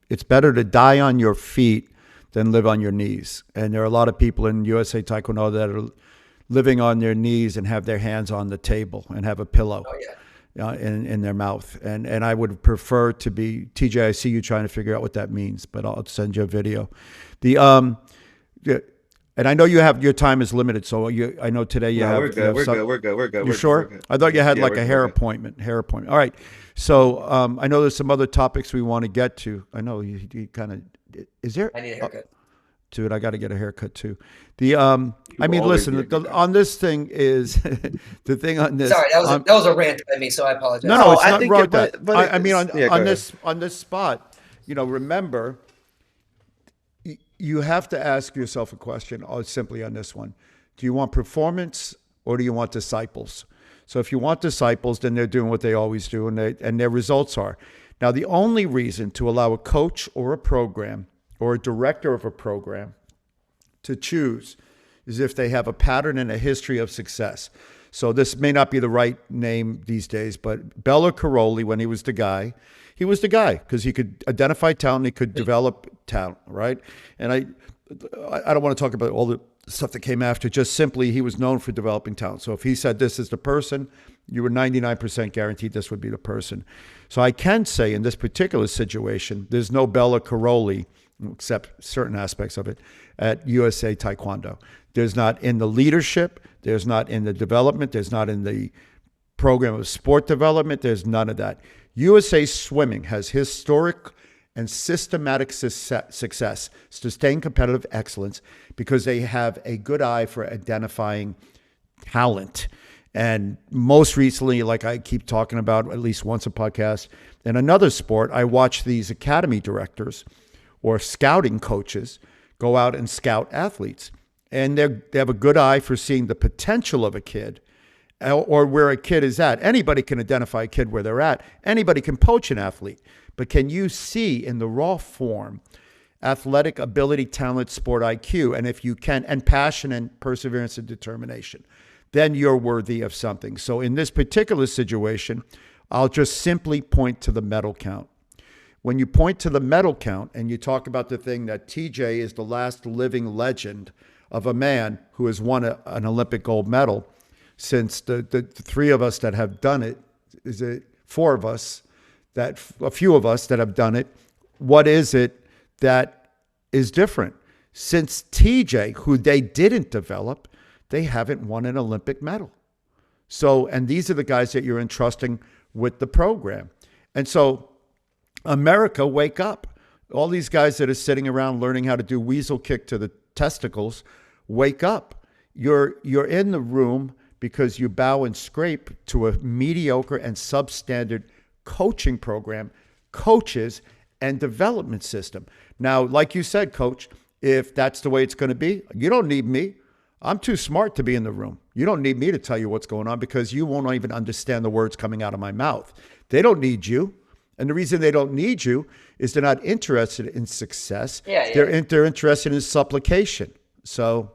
it's better to die on your feet than live on your knees. And there are a lot of people in USA Taekwondo that are living on their knees and have their hands on the table and have a pillow. Oh, yeah. In their mouth. And I would prefer to be, TJ, I see you trying to figure out what that means, but I'll send you a video. And I know your time is limited, so I know today you have. We're good. You sure? I thought you had like a hair appointment. All right. So I know there's some other topics we want to get to. I know you kind of, is there? I need a haircut. Dude, I got to get a haircut too. Listen, on this thing is the thing on this. Sorry, that was a rant by me, so I apologize. No, it's not wrong. On this spot, remember, you have to ask yourself a question. Simply on this one, do you want performance or do you want disciples? So if you want disciples, then they're doing what they always do, and their results are. Now, the only reason to allow a coach or a program or a director of a program to choose is if they have a pattern and a history of success. So this may not be the right name these days, but Bella Caroli, when he was the guy because he could identify talent, he could develop talent, right? And I don't want to talk about all the stuff that came after, just simply he was known for developing talent. So if he said this is the person, you were 99% guaranteed this would be the person. So I can say in this particular situation, there's no Bella Caroli, except certain aspects of it, at USA Taekwondo. There's not in the leadership, there's not in the development, there's not in the program of sport development, there's none of that. USA Swimming has historic and systematic success, sustained competitive excellence, because they have a good eye for identifying talent. And most recently, like I keep talking about at least once a podcast, in another sport, I watch these academy directors or scouting coaches go out and scout athletes. And they have a good eye for seeing the potential of a kid or where a kid is at. Anybody can identify a kid where they're at. Anybody can coach an athlete. But can you see in the raw form athletic ability, talent, sport IQ? And if you can, and passion and perseverance and determination, then you're worthy of something. So in this particular situation, I'll just simply point to the medal count. When you point to the medal count and you talk about the thing that TJ is the last living legend of a man who has won an Olympic gold medal, since the three of us that have done it, is it four of us, that a few of us that have done it, what is it that is different? Since TJ, who they didn't develop, they haven't won an Olympic medal. So, and these are the guys that you're entrusting with the program. And so, America, wake up. All these guys that are sitting around learning how to do weasel kick to the testicles, wake up. You're in the room because you bow and scrape to a mediocre and substandard coaching program, coaches, and development system. Now, like you said, Coach, if that's the way it's going to be, you don't need me. I'm too smart to be in the room. You don't need me to tell you what's going on because you won't even understand the words coming out of my mouth. They don't need you. And the reason they don't need you is they're not interested in success. Yeah. They're interested in supplication. So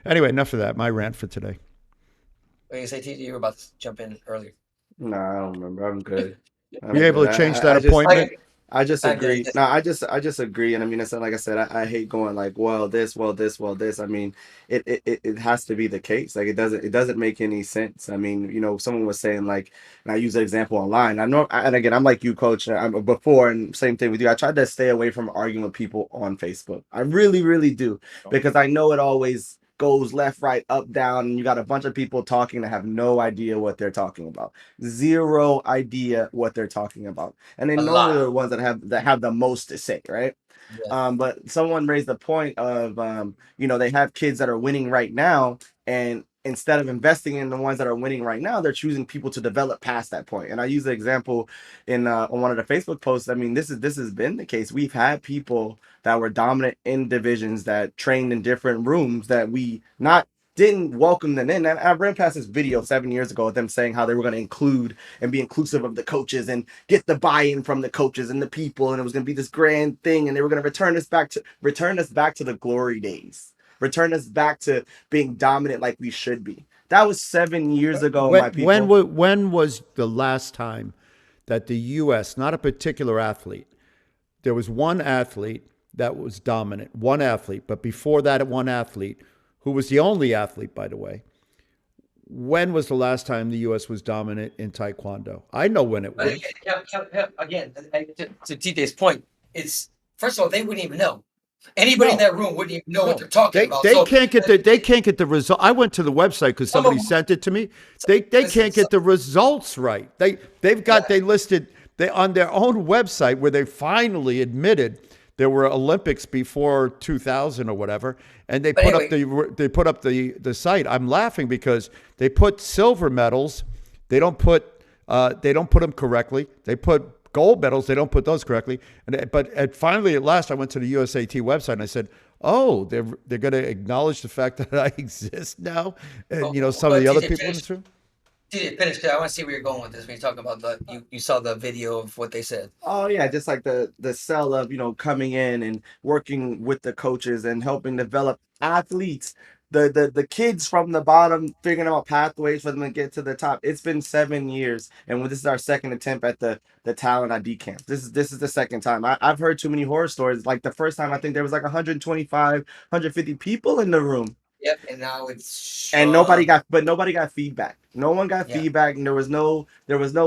anyway, enough of that. My rant for today. What you say, TJ? You were about to jump in earlier. No, I don't remember. I'm good. Were you able to change that appointment? I just agree. No, I just agree. And I mean, it's like I said, I hate going like, well, this. I mean, it has to be the case. Like it doesn't make any sense. I mean, someone was saying like, and I use an example online. I know, and again, I'm like you, Coach. Before, and same thing with you. I tried to stay away from arguing with people on Facebook. I really, really do, because I know it always goes left, right, up, down, and you got a bunch of people talking that have no idea what they're talking about. Zero idea what they're talking about. And they A know they're lot. the ones that have the most to say, right? Yeah. But someone raised the point of, they have kids that are winning right now, and instead of investing in the ones that are winning right now, they're choosing people to develop past that point. And I use the example in on one of the Facebook posts. I mean, this has been the case. We've had people that were dominant in divisions that trained in different rooms that we not didn't welcome them in. And I ran past this video 7 years ago of them saying how they were going to include and be inclusive of the coaches and get the buy-in from the coaches and the people, and it was going to be this grand thing, and they were going to return us back to the glory days, return us back to being dominant like we should be. That was 7 years ago, my people. When was the last time that the U.S., not a particular athlete, there was one athlete that was dominant, one athlete, but before that one athlete, who was the only athlete, by the way, when was the last time the U.S. was dominant in Taekwondo? I know when it But was. again, to TJ's point, it's first of all, they wouldn't even know. Anybody in No, that room wouldn't even know what no, they're talking about. they So can't get the result. I went to the website because some of somebody them, sent it to me. They listen, can't get the results right. yeah, They listed they on their own website where they finally admitted there were Olympics before 2000 or whatever, and but anyway, they put up the site. I'm laughing because they put silver medals. They don't put them correctly. They put gold medals. They don't put those correctly. Finally, at last, I went to the USAT website and I said, "Oh, they're going to acknowledge the fact that I exist now." And some of the other TJ, people in this room. finish. 'Cause I want to see where you're going with this when you're talking about you saw the video of what they said. Oh yeah, just like the sell of coming in and working with the coaches and helping develop athletes, the kids from the bottom, figuring out pathways for them to get to the top. It's been 7 years, and this is our second attempt at the talent ID camp. This is the second time. I've heard too many horror stories. Like the first time, I think there was like 125, 150 people in the room, Yep, and now it's and shrunk. nobody got feedback. No one got Yeah. feedback, and there was no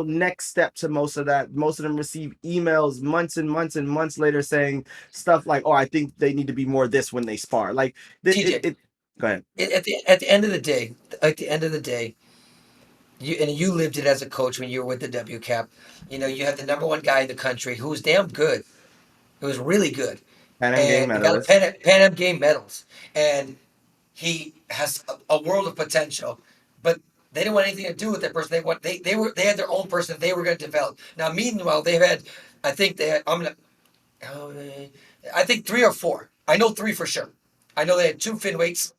next step to most of that. Most of them received emails months and months and months later saying stuff like, "Oh, I think they need to be more this when they spar." Like TJ, go ahead. at the end of the day, you lived it as a coach when you were with the W Cap. You had the number one guy in the country who was damn good. It was really good, Pan Am game and he got a medalist. Pan Am game medals, and he has a world of potential. But they didn't want anything to do with that person. They had their own person they were going to develop. Now, meanwhile, they've had, I think they had, oh, I think three or four. I know three for sure. I know they had two fin weights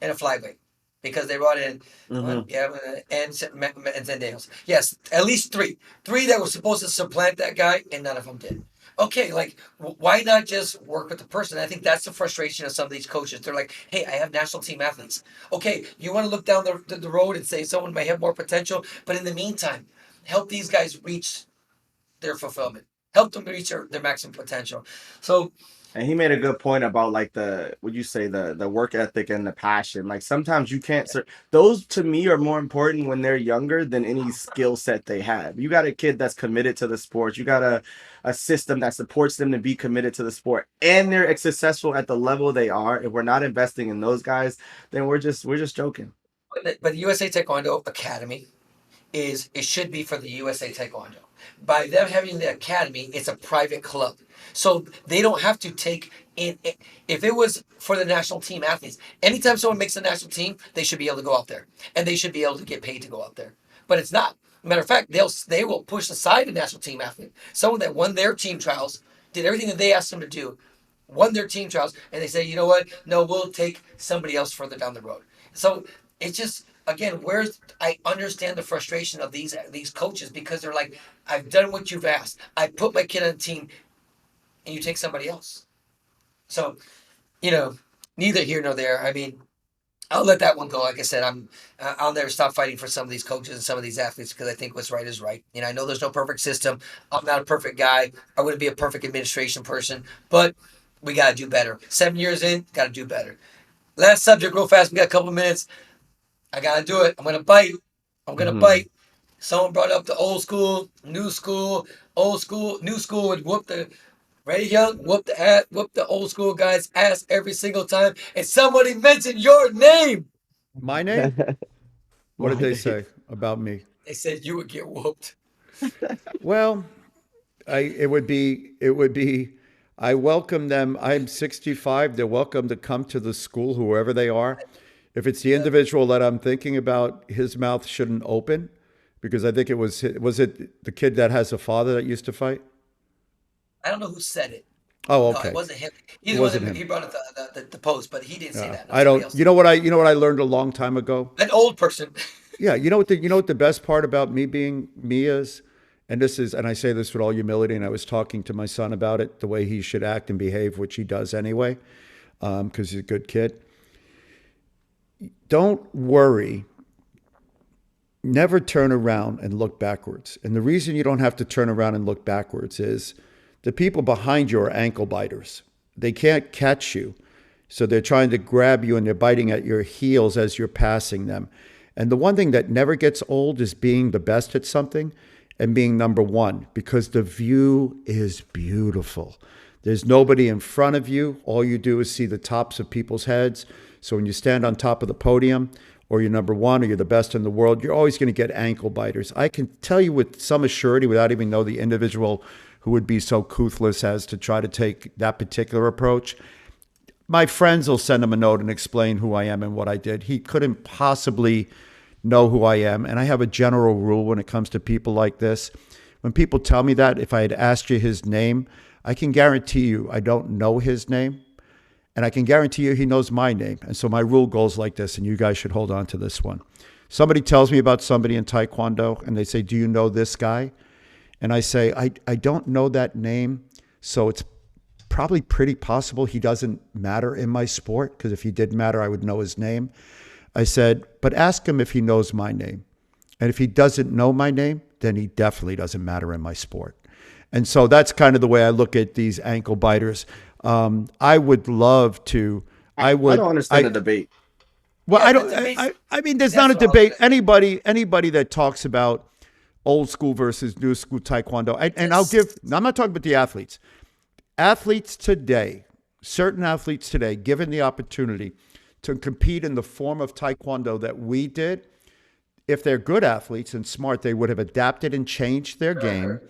and a flyweight because they brought in one, Hmm. yeah, and Zendeos. Yes, at least three that were supposed to supplant that guy, and none of them did. Okay, like why not just work with the person? I think that's the frustration of some of these coaches. They're like, "Hey, I have national team athletes. Okay, you want to look down the road and say someone may have more potential, but in the meantime, help these guys reach their fulfillment. Help them reach their maximum potential." So And he made a good point about like would you say the work ethic and the passion. Like sometimes you can't those to me are more important when they're younger than any skill set they have. You got a kid that's committed to the sport. You got a system that supports them to be committed to the sport, and they're successful at the level they are. If we're not investing in those guys, then we're just joking. but the USA Taekwondo Academy it should be for the USA Taekwondo. By them having the academy, it's a private club. So they don't have to take in if it was for the national team athletes, anytime someone makes a national team, they should be able to go out there. And they should be able to get paid to go out there. But it's not. Matter of fact, they will push aside a national team athlete. Someone that won their team trials, did everything that they asked them to do, won their team trials, and they say, you know what? No, we'll take somebody else further down the road. So it's just again, where's I understand the frustration of these coaches because they're like, I've done what you've asked. I put my kid on the team, and you take somebody else. So you know, neither here nor there. I mean, I'll let that one go. Like I said, I'll never stop fighting for some of these coaches and some of these athletes because I think what's right is right. I know there's no perfect system. I'm not a perfect guy. I wouldn't be a perfect administration person, but we got to do better. 7 years in, got to do better. Last subject, real fast. We got a couple minutes. I got to do it. I'm gonna bite. I'm gonna Hmm. bite. Someone brought up the old school, new school, old school, new school would whoop the. Ready, Young? Whoop the old school guy's ass every single time, and somebody mentioned your name. My name? What did My they name. say about me? They said you would get whooped. Well, it would be I welcome them. I'm 65. They're welcome to come to the school, whoever they are. If it's the Yeah, individual that I'm thinking about, his mouth shouldn't open because I think was it the kid that has a father that used to fight? I don't know who said it. Oh, No, it okay. wasn't him. It He's the one wasn't that him. he brought up the post, but he didn't say Yeah. that. No, I somebody don't. else did. You know what I learned a long time ago? An old person. Yeah, you know what the best part about me being me is, and this is, and I say this with all humility, and I was talking to my son about it, the way he should act and behave, which he does anyway, because he's a good kid. Don't worry. Never turn around and look backwards. And the reason you don't have to turn around and look backwards is the people behind you are ankle biters. They can't catch you. So they're trying to grab you and they're biting at your heels as you're passing them. And the one thing that never gets old is being the best at something and being number one because the view is beautiful. There's nobody in front of you. All you do is see the tops of people's heads. So when you stand on top of the podium, or you're number one, or you're the best in the world, you're always going to get ankle biters. I can tell you with some assurity, without even know the individual who would be so toothless as to try to take that particular approach. My friends will send him a note and explain who I am and what I did. He couldn't possibly know who I am. And I have a general rule when it comes to people like this. When people tell me that, if I had asked you his name, I can guarantee you I don't know his name. And I can guarantee you he knows my name. And so my rule goes like this, and you guys should hold on to this one. Somebody tells me about somebody in Taekwondo, and they say, do you know this guy? And I say, I don't know that name, so it's probably pretty possible he doesn't matter in my sport, because if he did matter, I would know his name. I said, but ask him if he knows my name. And if he doesn't know my name, then he definitely doesn't matter in my sport. And so that's kind of the way I look at these ankle biters. I would love to. I don't understand the debate. Well, Yeah, I the don't. debate's I mean, there's not that's a what I was debate. gonna. Anybody that talks about old school versus new school taekwondo, and I'll give. I'm not talking about the athletes. Athletes today, certain athletes today, given the opportunity to compete in the form of taekwondo that we did, if they're good athletes and smart, they would have adapted and changed their game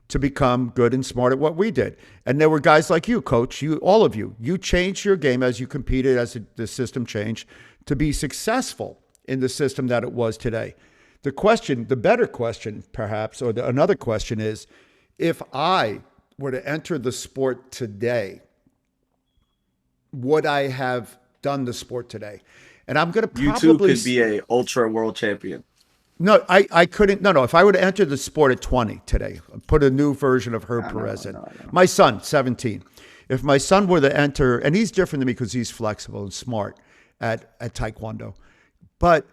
to become good and smart at what we did. And there were guys like you, coach, all of you. You changed your game as you competed, as the system changed, to be successful in the system that it was today. The better question, perhaps, or another question is, if I were to enter the sport today, would I have done the sport today? And I'm going to You too probably could be a ultra world champion. no, I couldn't. No. If I would have entered the sport at 20 today, put a new version of Herb I know, Perez I in. know, I know. My son, 17. If my son were to enter, and he's different than me because he's flexible and smart at Taekwondo, but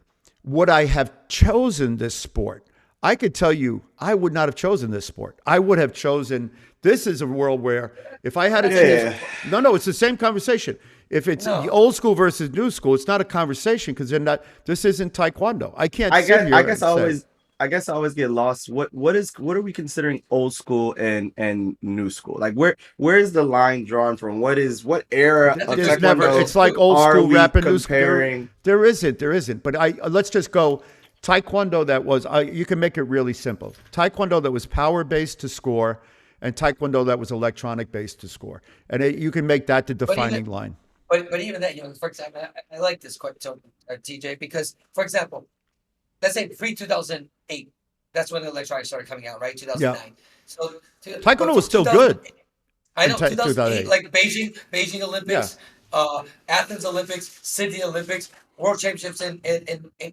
would I have chosen this sport? I could tell you, I would not have chosen this sport. I would have chosen, this is a world where if I had a chance, Yeah. no, it's the same conversation. If it's No, old school versus new school, it's not a conversation because they're not, this isn't Taekwondo. I can't I sit guess I here guess and I say, always I guess I always get lost. What are we considering old school and new school? Like where is the line drawn from? What era that's a of there's good never, question Taekwondo it's like too. old are school we rap and new school. comparing? There isn't. But let's just go Taekwondo that was, you can make it really simple. Taekwondo that was power based to score and Taekwondo that was electronic based to score. And you can make that the But even defining line. but even that, for example, I like this question, TJ, because for example, let's say pre 2008, that's when the electronics started coming out, right? Yeah. 2009. So, but Taekwondo was from still good 2008, I in know 2008, 2008. like Beijing Yeah. Olympics, Athens Olympics, Sydney Olympics, World Championships in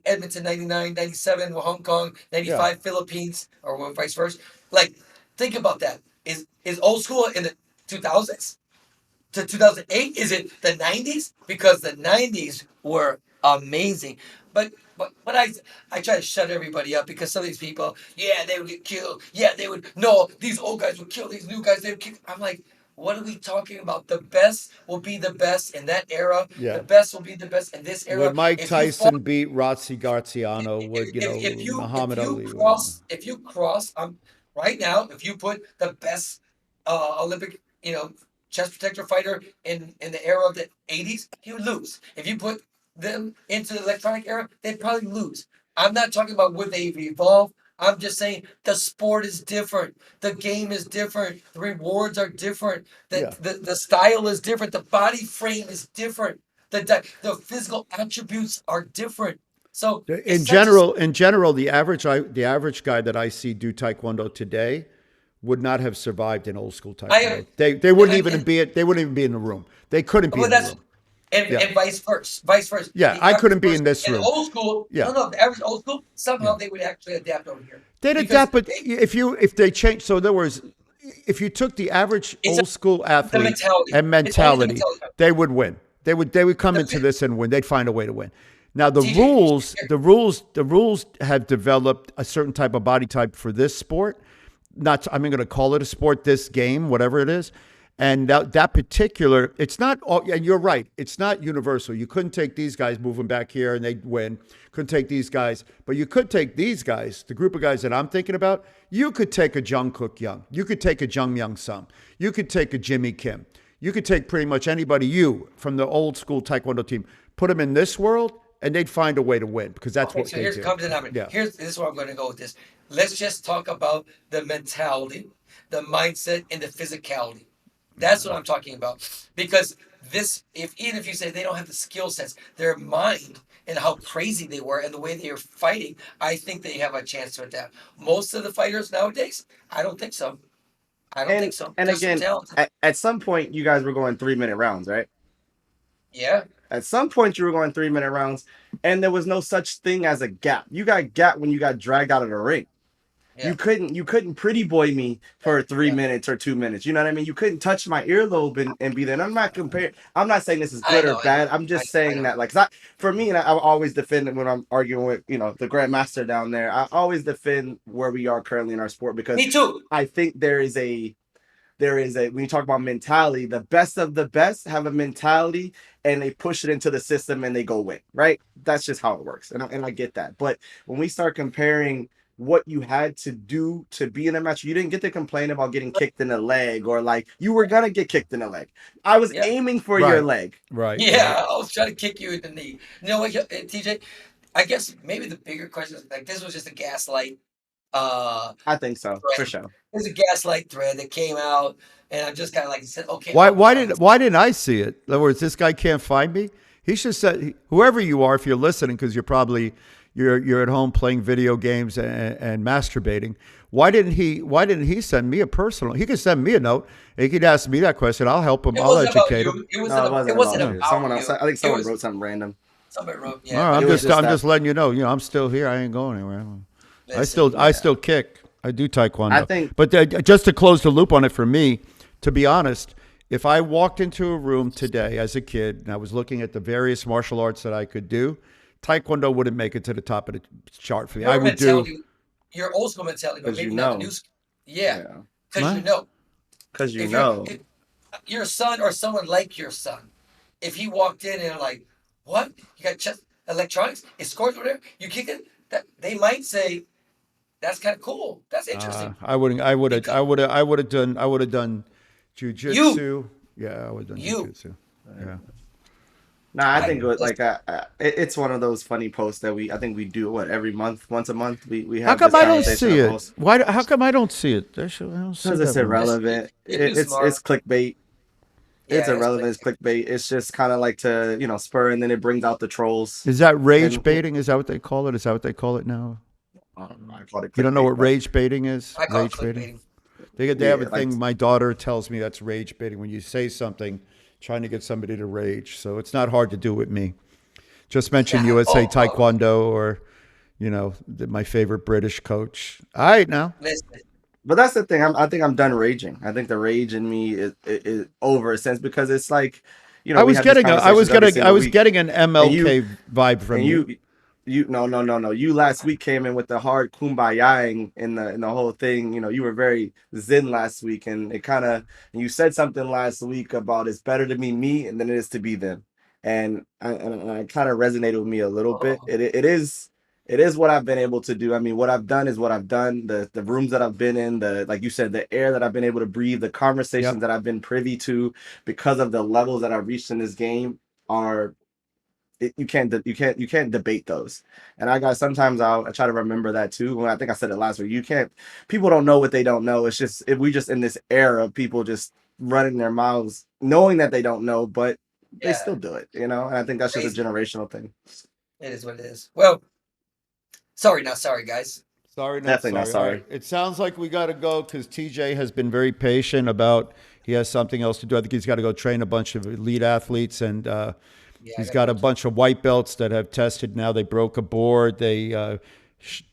Edmonton 99, 97, Hong Kong Yeah. 95, Philippines, or vice versa. Like, think about that. Is old school in the 2000s to 2008? Is it the 90s? Because the 90s were amazing. But I try to shut everybody up because some of these people, yeah, they would get killed. Yeah, they would. No, these old guys would kill these new guys. They would kill. I'm like, what are we talking about? The best will be the best in that era. The Yeah. best will be the best in this Would era. Mike If you fall Tyson beat Rotzi Garciano? Would, if Muhammad you Ali? cross right now, if you put the best Olympic chest protector fighter in the era of the 80s, he would lose. If you put them into the electronic era, they'd probably lose. I'm not talking about would they evolve. I'm just saying the sport is different. The game is different. The rewards are different. The style is different. The body frame is different. The physical attributes are different. So in general, the average guy that I see do Taekwondo today would not have survived in old school Taekwondo. They wouldn't even be they wouldn't even be in the room. They couldn't be in the room. And vice versa. Yeah, I couldn't be in this room. Old school, no, the average old school, somehow they would actually adapt over here. They'd adapt, but if they change, so in other words, if you took the average old school athlete and mentality, they would win. They would come into this and win. They'd find a way to win. Now the rules have developed a certain type of body type for this sport. I'm going to call it a sport, this game, whatever it is. And that particular, it's not, and you're right, it's not universal. You couldn't take these guys, move them back here, and they'd win. Couldn't take these guys. But you could take these guys, the group of guys that I'm thinking about. You could take a Jungkook Young. You could take a Jung Myung Sung. You could take a Jimmy Kim. You could take pretty much anybody from the old school Taekwondo team, put them in this world, and they'd find a way to win because that's what they do. This is where I'm going to go with this. Let's just talk about the mentality, the mindset, and the physicality. That's what I'm talking about. Because even if you say they don't have the skill sets, their mind and how crazy they were and the way they were fighting, I think they have a chance to adapt. Most of the fighters nowadays, I don't think so. And again, at some point, you guys were going 3-minute rounds, right? Yeah. At some point, you were going 3-minute rounds, and there was no such thing as a gap. You got gap when you got dragged out of the ring. Yeah. You couldn't pretty boy me for 3 minutes or 2 minutes. You know what I mean? You couldn't touch my earlobe and be there. And I'm not saying this is good or bad. I'm just saying that, like, for me, and I always defend it when I'm arguing with, the grandmaster down there. I always defend where we are currently in our sport because me too. I think there is a when you talk about mentality, the best of the best have a mentality and they push it into the system and they go win, right? That's just how it works. And I get that. But when we start comparing what you had to do to be in a match, you didn't get to complain about getting kicked in the leg or like you were going to get kicked in the leg. I was aiming for your leg. Right. Yeah, I was trying to kick you in the knee. You know what, TJ? I guess maybe the bigger question is like this was just a gaslight. I think so, thread. for sure. It was a gaslight thread that came out, and I just kind of like said, okay. Why didn't I see it? In other words, this guy can't find me. He should say, whoever you are, if you're listening, because you're at home playing video games and masturbating. Why didn't he send me a personal? He could send me a note. He could ask me that question. I'll help him. I'll educate him. It wasn't about someone else. I think someone wrote something random. Somebody wrote. Yeah. I'm just letting you know. I'm still here. I ain't going anywhere. I still kick. I do Taekwondo. I think, but just to close the loop on it for me, to be honest, if I walked into a room today as a kid and I was looking at the various martial arts that I could do, Taekwondo wouldn't make it to the top of the chart for me. I would do your old school mentality, but maybe not the new school. Yeah, because your son or someone like your son, if he walked in and like, what? You got chest electronics? It scores over there. You kick it. That they might say, that's kind of cool. That's interesting. I would have done jiu-jitsu. Yeah, I would have done jiu-jitsu. Yeah. Nah, I think it's one of those funny posts that I think we do every month, once a month. We have. How come I don't see it? Why? How come I don't see it? Because it's irrelevant. It's clickbait. It's irrelevant. It's clickbait. It's just kind of like to spur, and then it brings out the trolls. Is that rage baiting? Is that what they call it? Is that what they call it now? I call it clickbait. You don't know what rage baiting is? I call it clickbaiting. They have a thing. My daughter tells me that's rage baiting when you say something, trying to get somebody to rage. So it's not hard to do with me. Just mention USA Taekwondo or, my favorite British coach. All right, now. But that's the thing. I think I'm done raging. I think the rage in me is over a sense because it's like, I was getting an MLK vibe from you. No. You last week came in with the hard kumbaya in the whole thing. You were very zen last week, and you said something last week about it's better to be me than it is to be them, and I kind of resonated with me a little bit. It is it is what I've been able to do. I mean, what I've done is what I've done. The rooms that I've been in, like you said, the air that I've been able to breathe, the conversations that I've been privy to because of the levels that I've reached in this game are you can't debate those. And sometimes I try to remember that too. When I think I said it last week, people don't know what they don't know. It's just if we just in this era of people just running their mouths, knowing that they don't know, but they still do it, And I think that's just a generational thing. It is what it is. Well, sorry, not sorry, guys. Sorry, definitely not sorry. Right. It sounds like we got to go because TJ has been very patient about he has something else to do. I think he's got to go train a bunch of elite athletes, and he's got a bunch of white belts that have tested. Now they broke a board. They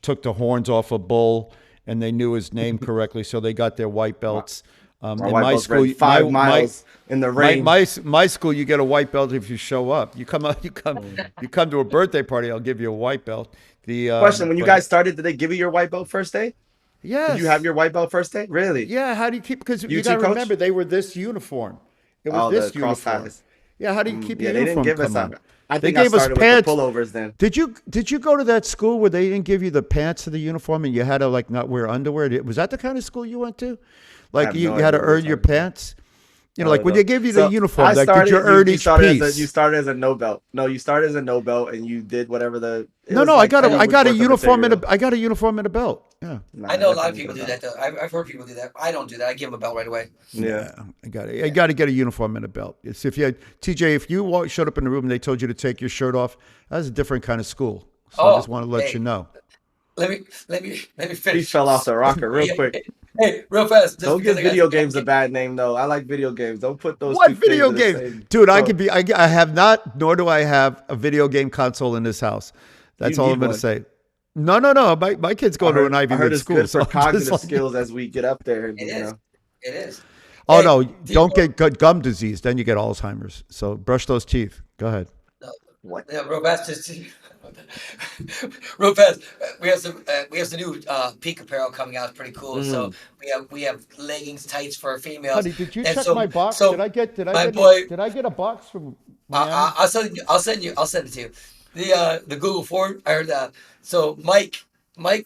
took the horns off a bull, and they knew his name correctly, so they got their white belts. In my school, 5 miles in the rain. My school, you get a white belt if you show up. You come to a birthday party, I'll give you a white belt. Question: when you guys started, did they give you your white belt first day? Yes. Did you have your white belt first day? Really? Yeah. How do you keep? Because you got to remember they were this uniform. It was this uniform. Yeah. How do you keep your uniform? They didn't give us. I think they gave us pants. With the pullovers then. Did you go to that school where they didn't give you the pants to the uniform and you had to like not wear underwear? Was that the kind of school you went to? Like you had to earn your pants? Like when they give you the uniform, did you earn each piece? You started as a no belt. No, you started as a no belt, and you did whatever the. I got a uniform and a belt. Yeah. I know a lot of people do that though. I've heard people do that. I don't do that. I give them a belt right away. Yeah, I got it. I got to get a uniform and a belt. It's if you showed up in the room and they told you to take your shirt off, that's a different kind of school. So I just want to let you know. Let me finish. He fell off the rocker real quick. Hey, real fast. Don't give video games a bad name, though. I like video games. Don't put those. What video games, dude? I have not, nor do I have a video game console in this house. That's all I'm going to say. No. My kids go to an Ivy League school. It's good for cognitive skills as we get up there. It is. Oh no! Don't get gum disease. Then you get Alzheimer's. So brush those teeth. Go ahead. What? Yeah, real fast. Real fast. We have some new peak apparel coming out. It's pretty cool. So we have leggings, tights for females. Honey, did you check my box? So did I get a box from? I'll send it to you. The Google form. I heard that. So Mike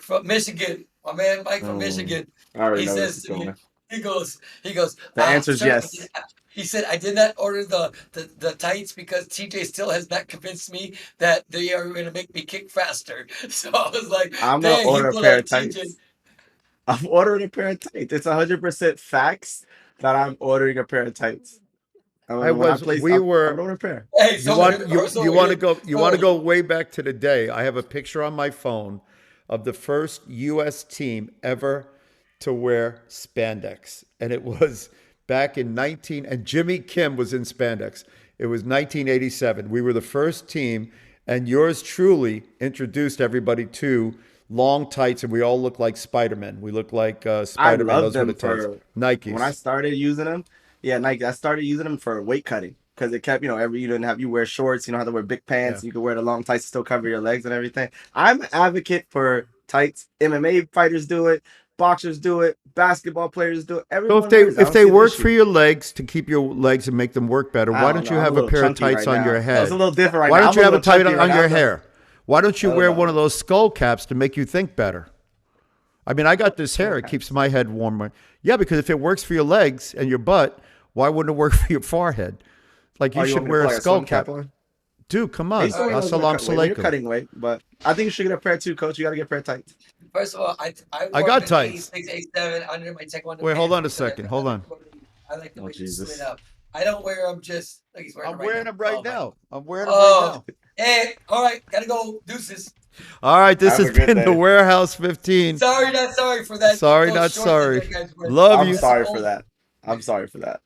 from Michigan, my man Mike from Michigan. He says to me, he goes. The answer is yes. He said, I did not order the tights because TJ still has not convinced me that they are going to make me kick faster. So I was like, I'm going to order a pair of tights. I'm ordering a pair of tights. It's 100% facts that I'm ordering a pair of tights. I'm ordering a pair. Hey, you want to go way back to the day. I have a picture on my phone of the first U.S. team ever to wear spandex. And it was back in and Jimmy Kim was in spandex. It was 1987. We were the first team, and yours truly introduced everybody to long tights, and we all look like Spider-Man. We look like Spider-Man. I love them for Nikes. When I started using them, Nike. I started using them for weight cutting because it kept, you wear shorts, you don't have to wear big pants. You can wear the long tights to still cover your legs and everything. I'm an advocate for tights. MMA fighters do it. Boxers do it. Basketball players do it. Everyone if they work for your legs to keep your legs and make them work better, why don't you have a pair of tights on your head? It's a little different right now. Why don't you have a tight on your hair? Why don't you wear one of those skull caps to make you think better? I mean, I got this hair. It keeps my head warmer. Yeah, because if it works for your legs and your butt, why wouldn't it work for your forehead? Like you should wear a skull cap. Dude, come on. You're cutting weight, but I think you should get a pair too, Coach. You got to get a pair of tights. First of all, I got tights. 6, 7 under my Taekwondo. Wait, hold on a second. Hold on. I like the way you split up. I don't wear them just like he's wearing them. I'm wearing them right now. I'm wearing them right now. Hey, all right, gotta go. Deuces. All right, this has been the Warehouse 15. Sorry, not sorry for that. Sorry, not sorry. Love you. I'm sorry for that.